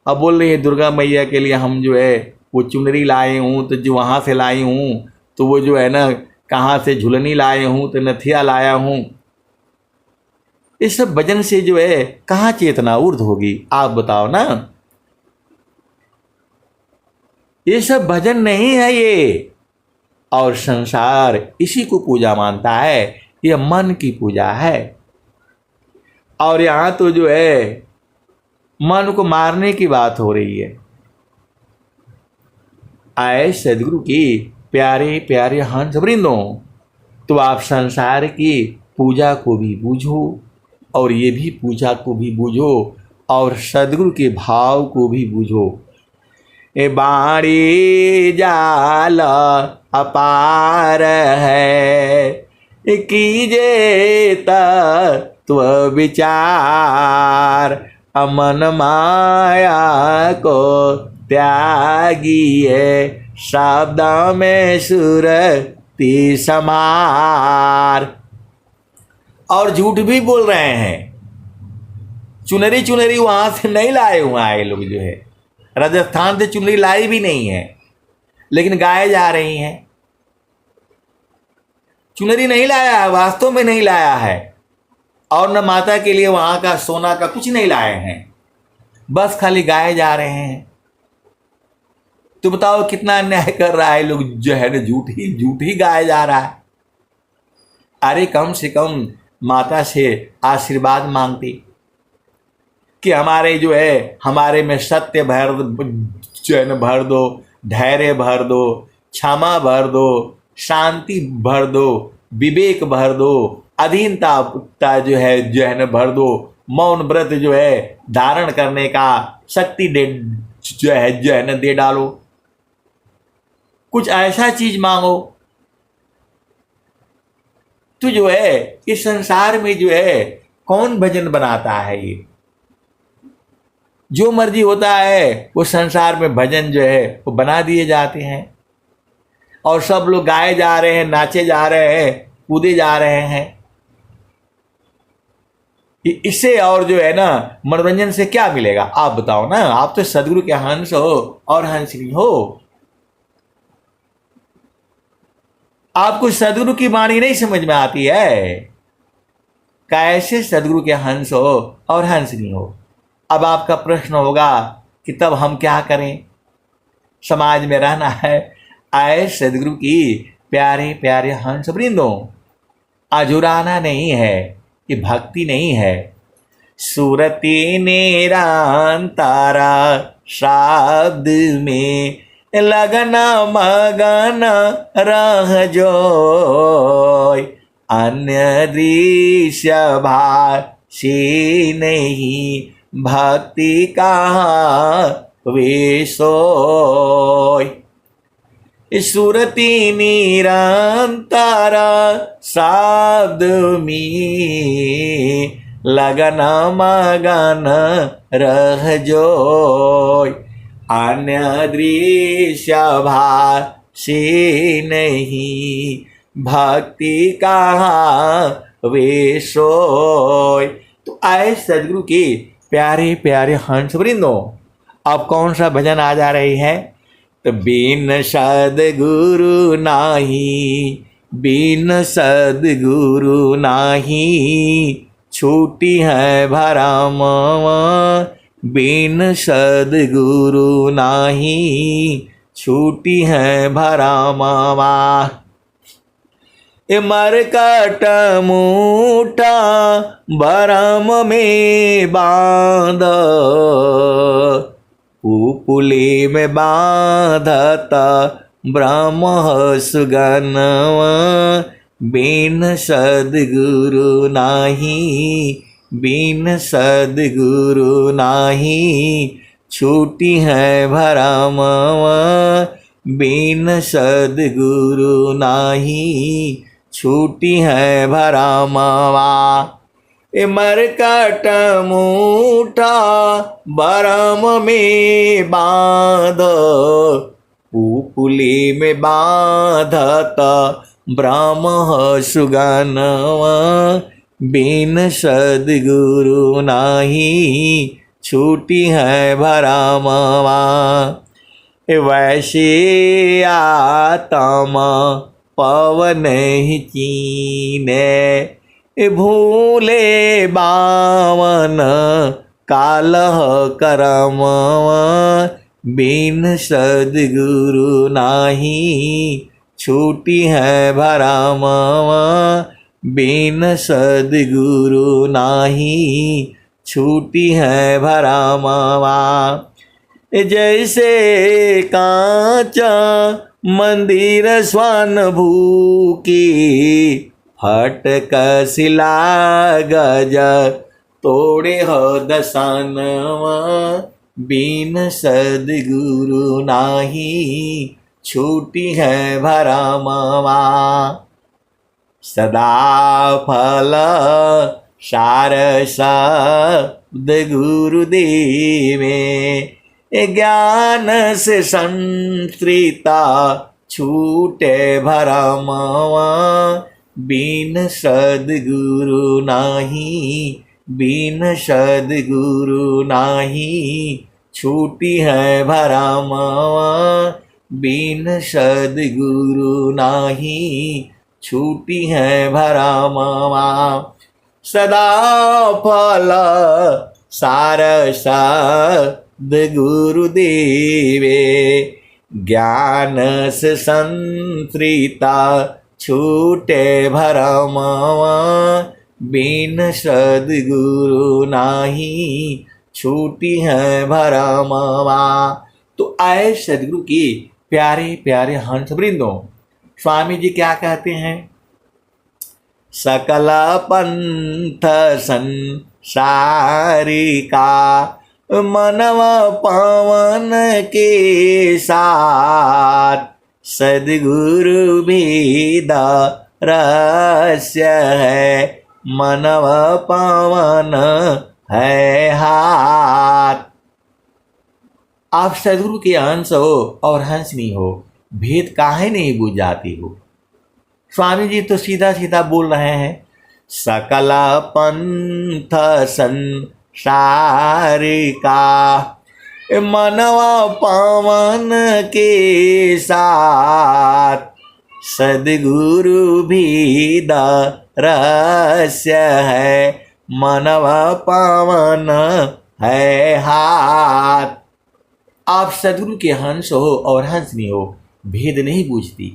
अब बोल रही है दुर्गा मैया के लिए हम जो है वो चुनरी लाए हूँ, तो जो वहाँ से लाई हूँ, तो वो जो है ना कहाँ से झुलनी लाए हूँ, तो नथिया लाया हूँ। इस सब भजन से जो है कहाँ चेतना ऊर्ध होगी आप बताओ ना। ये सब भजन नहीं है ये, और संसार इसी को पूजा मानता है, यह मन की पूजा है। और यहाँ तो जो है मन को मारने की बात हो रही है। आए सदगुरु की प्यारे प्यारे हंस वृंदों, तो आप संसार की पूजा को भी बूझो, और ये भी पूजा को भी बूझो, और सदगुरु के भाव को भी बूझो। ए बाड़ी जाल अपार है, कीजे तत्व विचार, अमन माया को त्यागिए, शब्द में सुरति समार। और झूठ भी बोल रहे हैं, चुनरी चुनरी वहां से नहीं लाए हुए आए लोग, जो है राजस्थान से चुनरी लाई भी नहीं है, लेकिन गाए जा रही हैं। चुनरी नहीं लाया है, वास्तव में नहीं लाया है, और न माता के लिए वहां का सोना का कुछ नहीं लाए हैं, बस खाली गाए जा रहे हैं। तो बताओ कितना अन्याय कर रहा है लोग, जो है ना झूठ ही गाया जा रहा है। अरे कम से कम माता से आशीर्वाद मांगती कि हमारे जो है हमारे में सत्य भर जो है ना भर दो, धैर्य भर दो, क्षमा भर दो, शांति भर दो, विवेक भर दो, अधीनता जो है ना भर दो, मौन व्रत जो है धारण करने का शक्ति जो है ना दे डालो। कुछ ऐसा चीज मांगो तो जो है इस संसार में जो है कौन भजन बनाता है। ये जो मर्जी होता है वो संसार में भजन जो है वो बना दिए जाते हैं, और सब लोग गाए जा रहे हैं, नाचे जा रहे हैं, कूदे जा रहे हैं। इससे और जो है ना मनोरंजन से क्या मिलेगा? आप बताओ ना, आप तो सदगुरु के हंस हो और हंसनी हो। आपको सदगुरु की वाणी नहीं समझ में आती है, कैसे सदगुरु के हंस हो और हंसनी हो। अब आपका प्रश्न होगा कि तब हम क्या करें? समाज में रहना है, आए सदगुरु की प्यारे प्यारे हंस वृंदों। अजुराना नहीं है, ये भक्ति नहीं है। सुरती निरंतारा शब्द में लगन मगन रह जोय, अन्य दृश्य भाषी नहीं भक्ति कहाँ वे सोय। सुरती निरंतर शब्द में लगन मगन रह जोय, अन्य दृश्य भाषी नहीं भक्ति कहाँ वे सोय। तो आए सदगुरु के प्यारे प्यारे हंस वृंदों, अब कौन सा भजन आ जा रही है? तो बिन सदगुरु नाही, बिन सदगुरु नाही छूटी है भरम, बिन सदगुरु नाही छूटी है भरमवा। मरकट मूठा भरम में बांध, पुपुली में बांधता ब्रह्म सुगनवा, बिन सदगुरु नाही, बिन सदगुरु नाही छूटी है भरमवा, बिन सदगुरु नाही छूटी है भरमवा। मरकट मूठा भरम में बांध, पुपुली में बांधत ब्रह्म सुगनवा, बिन सदगुरु नाही छूटी है भरमवा। वैसे आत्मा पवन ही चीने, भूले बावन कालह करमवा, बिन सदगुरु नाही छूटी है भरमवा, बिन सदगुरु नाही छूटी है भरमवा। जैसे कांचा मंदिर स्वान भूकी, फटक सिला गज तोड़े हो दसानवा, बिन सदगुरु नाही छूटी है भरमवा। सदा फल सार शब्द गुरुदेवे, ज्ञान से संस्कृता छूटे भरमवा, बिन सदगुरु नाही, बिन सदगुरु नाही छूटी है भरमवा, बिन सदगुरु नाही छूटी है भरमवा। सदा फल सार शब्द गुरुदेवे, ज्ञान से संस्कृता छूटे भरमवा, बिन सदगुरु नाही छूटी है भरमवा। तो आए सदगुरु की प्यारे प्यारे हंस वृंदों, स्वामी जी क्या कहते हैं? सकल पंथ संसारी का मनव पवन के साथ, सदगुरु भेद रहस्य है, मनव पवन है हाथ। आप सदगुरु के अंश हो और हंसनी हो, भेद काहे नहीं बुझ जाती हो? स्वामी जी तो सीधा सीधा बोल रहे हैं, सकल पंथ संसारिका, मनवा पावन के साथ सद्गुरु भी रहस्य है, मनवा पावन है हाथ। आप सद्गुरु के हंस हो और हंसनी हो, भेद नहीं बूझती।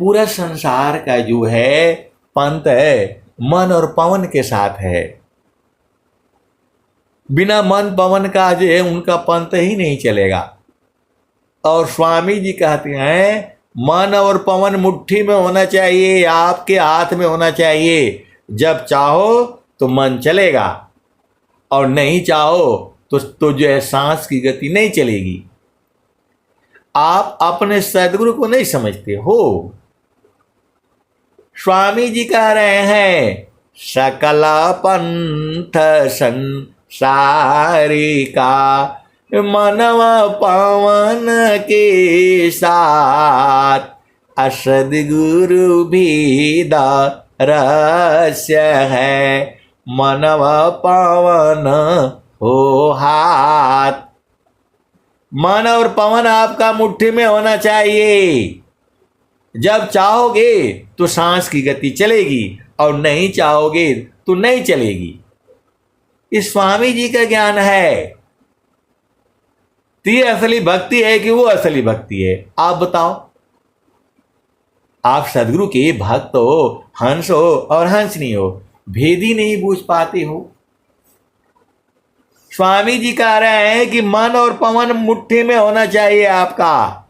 पूरा संसार का जो है पंथ है मन और पवन के साथ है। बिना मन पवन का जो है उनका पंथ ही नहीं चलेगा। और स्वामी जी कहते हैं मन और पवन मुट्ठी में होना चाहिए, आपके हाथ में होना चाहिए। जब चाहो तो मन चलेगा और नहीं चाहो तो जो है सांस की गति नहीं चलेगी। आप अपने सद्गुरु को नहीं समझते हो। स्वामी जी कह रहे हैं सकल पंथ संसारिका, मनवा पावन के साथ असद्गुरु भी रहस्य है, मनवा पावन हो हाथ। मन और पवन आपका मुट्ठी में होना चाहिए। जब चाहोगे तो सांस की गति चलेगी और नहीं चाहोगे तो नहीं चलेगी। इस स्वामी जी का ज्ञान है। तो ये असली भक्ति है कि वो असली भक्ति है? आप बताओ। आप सदगुरु के भक्त हो, हंस हो और हंसनी हो, भेद ही नहीं बूझ पाते हो। स्वामी जी कह रहे हैं कि मन और पवन मुट्ठी में होना चाहिए आपका,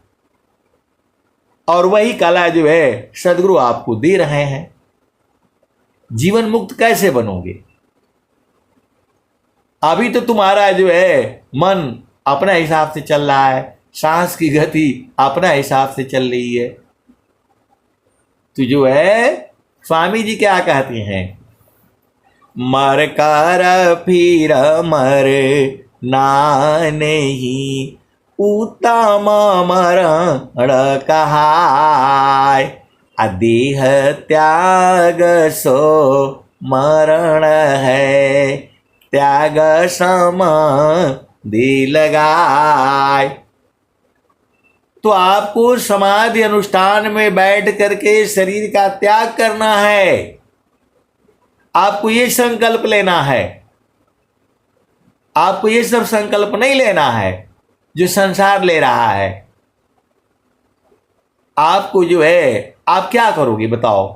और वही कला जो है सदगुरु आपको दे रहे हैं। जीवन मुक्त कैसे बनोगे? अभी तो तुम्हारा जो है मन अपना हिसाब से चल रहा है, सांस की गति अपना हिसाब से चल रही है। तो जो है स्वामी जी क्या कहते हैं, मर कर फिर मर ना नहीं, उत्तम मरण कहाय, देह त्याग सो मरण है, त्याग सम दे लगाय। तो आपको समाधि अनुष्ठान में बैठ करके शरीर का त्याग करना है। आपको ये संकल्प लेना है। आपको ये सब संकल्प नहीं लेना है जो संसार ले रहा है। आपको जो है आप क्या करोगे बताओ?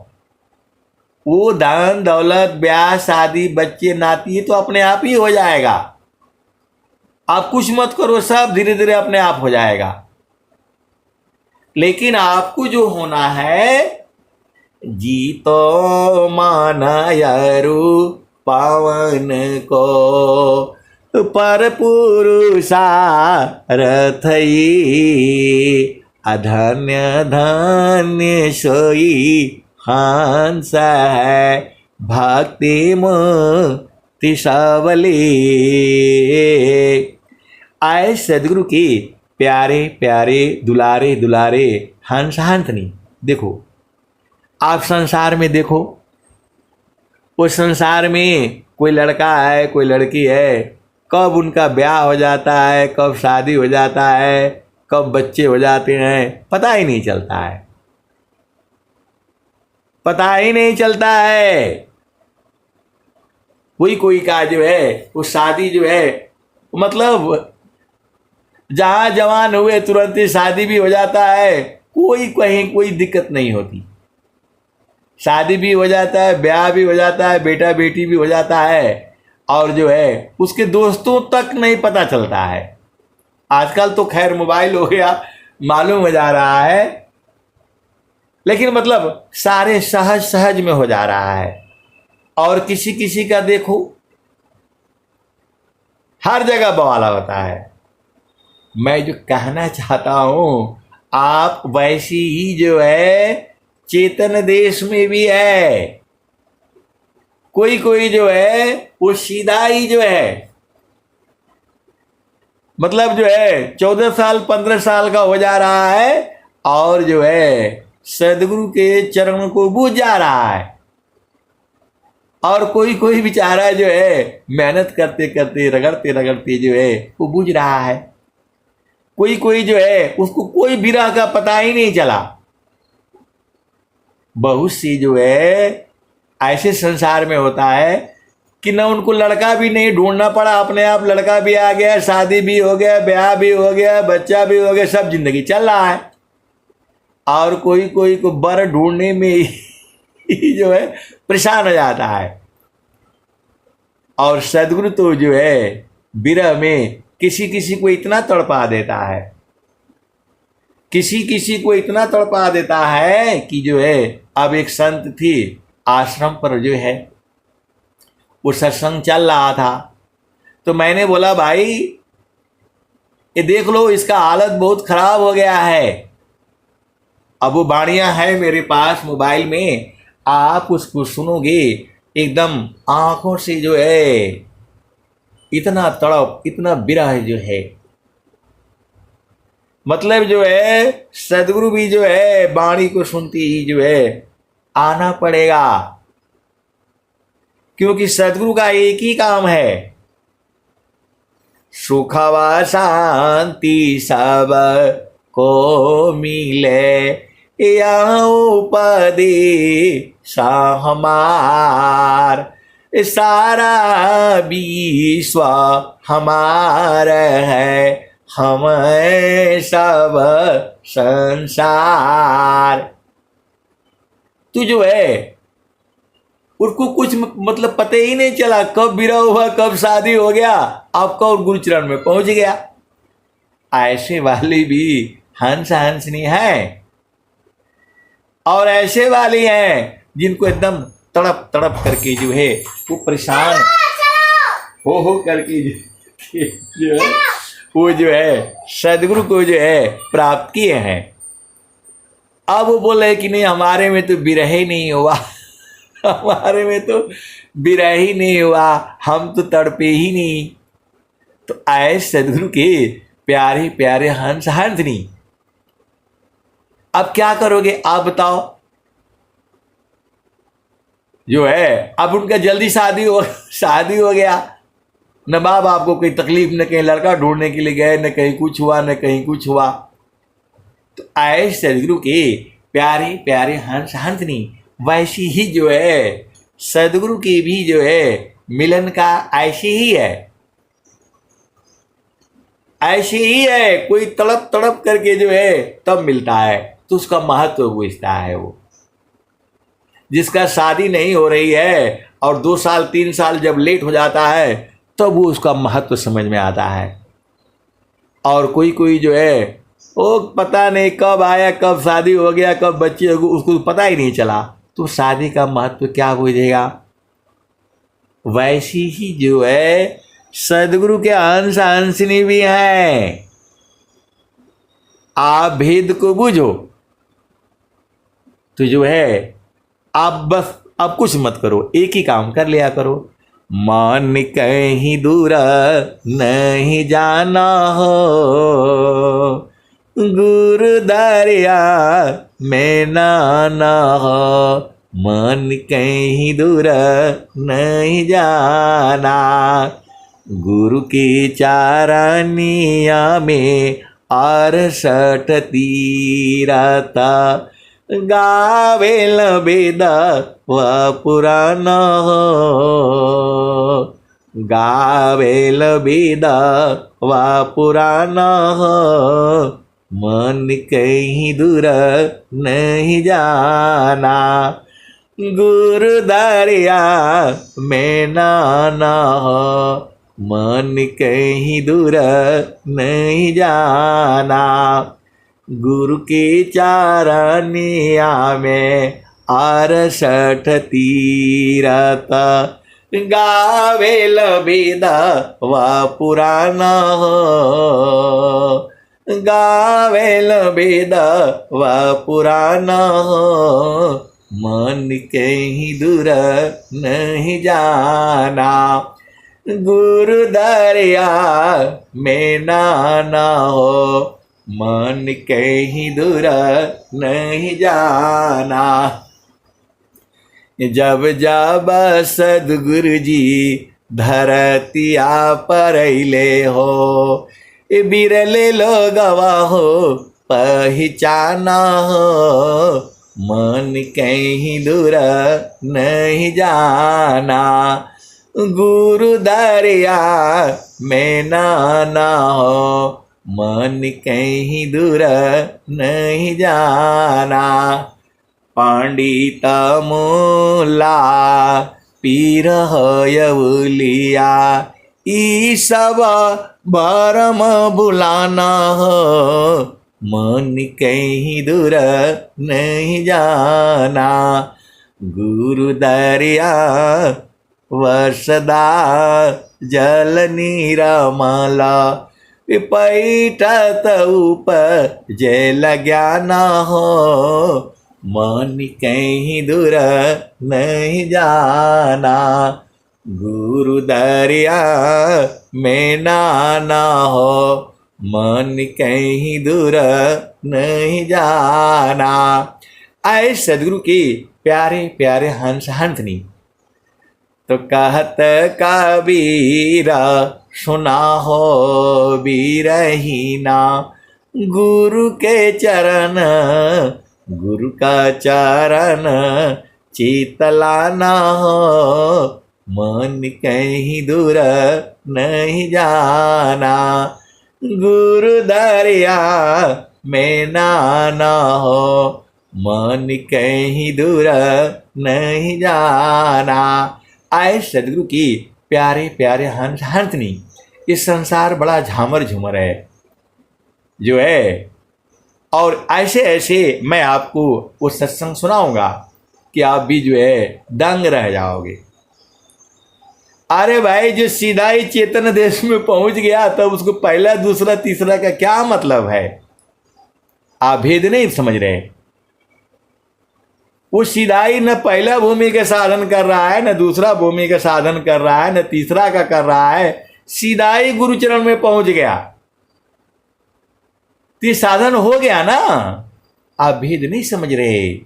वो धन दौलत ब्याह शादी बच्चे नाती तो अपने आप ही हो जाएगा। आप कुछ मत करो, सब धीरे धीरे अपने आप हो जाएगा। लेकिन आपको जो होना है, जीतो मानयरु पावन को, पर पुरुषार्थ अधन्य धन्य सोई हंस है, भक्ति मुक्ति सबली। आए सदगुरु की प्यारे प्यारे दुलारे दुलारे हंस हंसनी। देखो आप संसार में देखो, उस संसार में कोई लड़का है कोई लड़की है, कब उनका ब्याह हो जाता है, कब शादी हो जाता है, कब बच्चे हो जाते हैं, पता ही नहीं चलता है। पता ही नहीं चलता है। कोई का जो है वो शादी जो है मतलब जहां जवान हुए तुरंत ही शादी भी हो जाता है, कोई कहीं कोई दिक्कत नहीं होती। शादी भी हो जाता है, ब्याह भी हो जाता है, बेटा बेटी भी हो जाता है, और जो है उसके दोस्तों तक नहीं पता चलता है। आजकल तो खैर मोबाइल हो गया, मालूम हो जा रहा है, लेकिन मतलब सारे सहज सहज में हो जा रहा है। और किसी किसी का देखो हर जगह बवाला होता है। मैं जो कहना चाहता हूं, आप वैसी ही जो है चेतन देश में भी है। कोई जो है वो सीधा ही जो है मतलब जो है 14 साल 15 साल का हो जा रहा है और जो है सदगुरु के चरण को बूझ जा रहा है। और कोई कोई बेचारा जो है मेहनत करते करते रगड़ते रगड़ते जो है वो बुझ रहा है। कोई कोई जो है उसको कोई विरह का पता ही नहीं चला। बहुत सी जो है ऐसे संसार में होता है कि न उनको लड़का भी नहीं ढूंढना पड़ा, अपने आप लड़का भी आ गया, शादी भी हो गया, ब्याह भी हो गया, बच्चा भी हो गया, सब जिंदगी चल रहा है। और कोई कोई को बर ढूंढने में ही जो है परेशान हो जाता है। और सदगुरु तो जो है विरह में किसी किसी को इतना तड़पा देता है, किसी किसी को इतना तड़पा देता है कि जो है अब एक संत थी आश्रम पर जो है वो सत्संग चल रहा था, तो मैंने बोला भाई ये देख लो इसका हालत बहुत खराब हो गया है। अब वो बाणियां है मेरे पास मोबाइल में, आप उसको सुनोगे एकदम आंखों से जो है इतना तड़प इतना विरह जो है, मतलब जो है सदगुरु भी जो है वाणी को सुनती ही जो है आना पड़ेगा, क्योंकि सदगुरु का एक ही काम है, सुख व शांति सब को मिले यह उपदेश हमार, सारा विश्व हमार है, हम सब संसार। तू जो है उसको कुछ मतलब पता ही नहीं चला कब विरह हुआ, कब शादी हो गया, आपका और गुरुचरण में पहुंच गया। ऐसे वाली भी हंस हंसनी है, और ऐसे वाली हैं जिनको एकदम तड़प तड़प करके जो है वो परेशान हो करके जो है वो जो है सदगुरु को जो है प्राप्त किए हैं। अब वो बोले कि नहीं हमारे में तो विरह ही नहीं हुआ, हमारे में तो विरह ही नहीं हुआ, हम तो तड़पे ही नहीं। तो आए सदगुरु के प्यारे प्यारे हंस हंसनी, अब क्या करोगे आप बताओ। जो है अब उनका जल्दी शादी हो गया, न माँ बाप को कोई तकलीफ, न कहीं लड़का ढूंढने के लिए गए, न कहीं कुछ हुआ, न कहीं कुछ हुआ। तो आए सदगुरु के प्यारे प्यारे हंस हंसनी, वैसी ही जो है सदगुरु की भी जो है मिलन का ऐसे ही है, ऐसे ही है। कोई तड़प तड़प करके जो है तब मिलता है तो उसका महत्व बुझता है। वो जिसका शादी नहीं हो रही है और 2 साल 3 साल जब लेट हो जाता है तब वो उसका महत्व समझ में आता है। और कोई कोई जो है वो पता नहीं कब आया, कब शादी हो गया, कब बच्चे हो गए, उसको पता ही नहीं चला, तो शादी का महत्व क्या बुझेगा। वैसी ही जो है सदगुरु के अंश अंशनी भी हैं। आप भेद को बुझो तो जो है आप बस अब कुछ मत करो, एक ही काम कर लिया करो, मन कहीं दूर नहीं जाना हो, गुरु दरिया में नाना हो, मन कहीं दूर नहीं जाना, गुरु की चारनिया में 68 तीरथ, गावेल वेद व पुराण हो, गावेल वेद व पुराण हो, मन कहीं दूर नहीं जाना, गुरु दरिया में नाना हो, मन कहीं दूर नहीं जाना, गुरु के चारनिया में 68 तीरथ, गावेल वेद व पुराण हो, गावेल वेद व पुराण हो, मन कहीं दूर नहीं जाना, गुरु दरिया में नाना हो, मन कहीं दूर नहीं जाना। जब जब सदगुरु जी धरतिया पर अइले हो, बिरले लोगवा हो पहचाना हो, मन कहीं दूर नहीं जाना, गुरु दरिया में ना हो, मन कहीं दूर नहीं जाना। पंडित मूला पीर यवलिया, ई सब भरम बुलाना हो, मन कहीं दूर नहीं जाना, गुरु दरिया वर्षदा जल निरमला, पैठत ऊपर जल ज्ञाना हो, मन कहीं दूर नहीं जाना, गुरु दरिया में ना हो, मन कहीं दूर नहीं जाना। आए सदगुरु के प्यारे प्यारे हंस हंसनी। तो कहत कबीरा सुना हो बीरहीना, गुरु के चरण गुरु का चरण चितलाना हो, मन कहीं दूर नहीं जाना, गुरु दरिया में ना हो, मन कहीं दूर नहीं जाना। आए सदगुरु की प्यारे प्यारे हंस हंसनी। ये संसार बड़ा झामर झूमर है जो है, और ऐसे ऐसे मैं आपको वो सत्संग सुनाऊंगा कि आप भी जो है दंग रह जाओगे। अरे भाई, जो सीधा ही चेतन देश में पहुंच गया तब उसको पहला दूसरा तीसरा का क्या मतलब है? आप भेद नहीं समझ रहे। वो सीधा ही न पहला भूमि का साधन कर रहा है, न दूसरा भूमि का साधन कर रहा है, न तीसरा का कर रहा है, सीधा ही गुरुचरण में पहुंच गया तो साधन हो गया ना। आप भेद नहीं समझ रहे।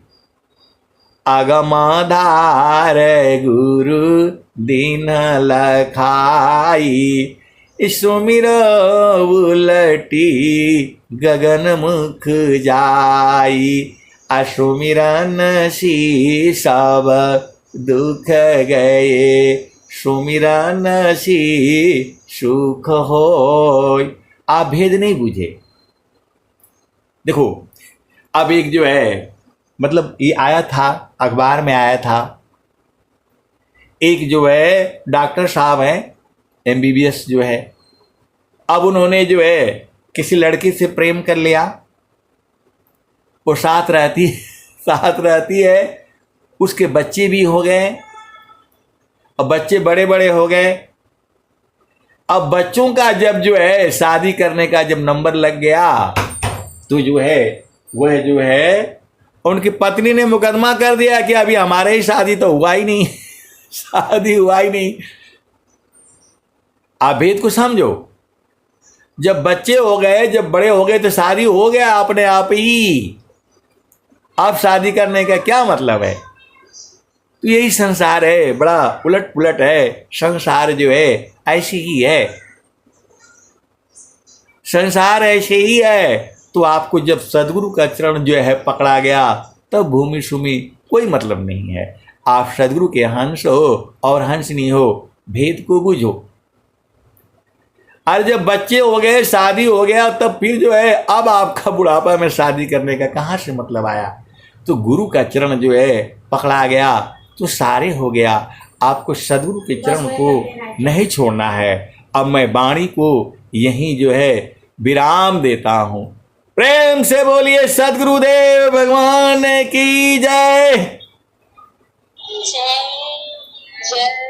आगमाधार गुरु दीन लखाई, सुमिर उलटी गगन मुख जाई, सुमिरन सी सब दुख गए, सुमिरन सी सुख होय। आप भेद नहीं बुझे। देखो, अब एक जो है मतलब ये आया था, अखबार में आया था, एक जो है डॉक्टर साहब हैं, MBBS जो है, अब उन्होंने जो है किसी लड़की से प्रेम कर लिया, वो साथ रहती है, उसके बच्चे भी हो गए, अब बच्चे बड़े बड़े हो गए। अब बच्चों का जब जो है शादी करने का जब नंबर लग गया तो जो है वह जो है उनकी पत्नी ने मुकदमा कर दिया कि अभी हमारे ही शादी तो हुआ ही नहीं शादी हुआ ही नहीं। आप भेद को समझो। जब बच्चे हो गए, जब बड़े हो गए तो शादी हो गया अपने आप ही। अब शादी करने का क्या मतलब है? तो यही संसार है, बड़ा उलट पुलट है संसार जो है, ऐसी ही है संसार, ऐसे ही है। तो आपको जब सदगुरु का चरण जो है पकड़ा गया तब भूमि सुमी कोई मतलब नहीं है। आप सदगुरु के हंस हो और हंसनी हो, भेद को बुझो। और जब बच्चे हो गए, शादी हो गया, तब फिर जो है अब आपका बुढ़ापा में शादी करने का कहाँ से मतलब आया? तो गुरु का चरण जो है पकड़ा गया तो सारे हो गया। आपको सदगुरु के चरण को नहीं छोड़ना है। अब मैं वाणी को यहीं जो है विराम देता हूँ। प्रेम से बोलिए सदगुरुदेव भगवान की जय। जय जय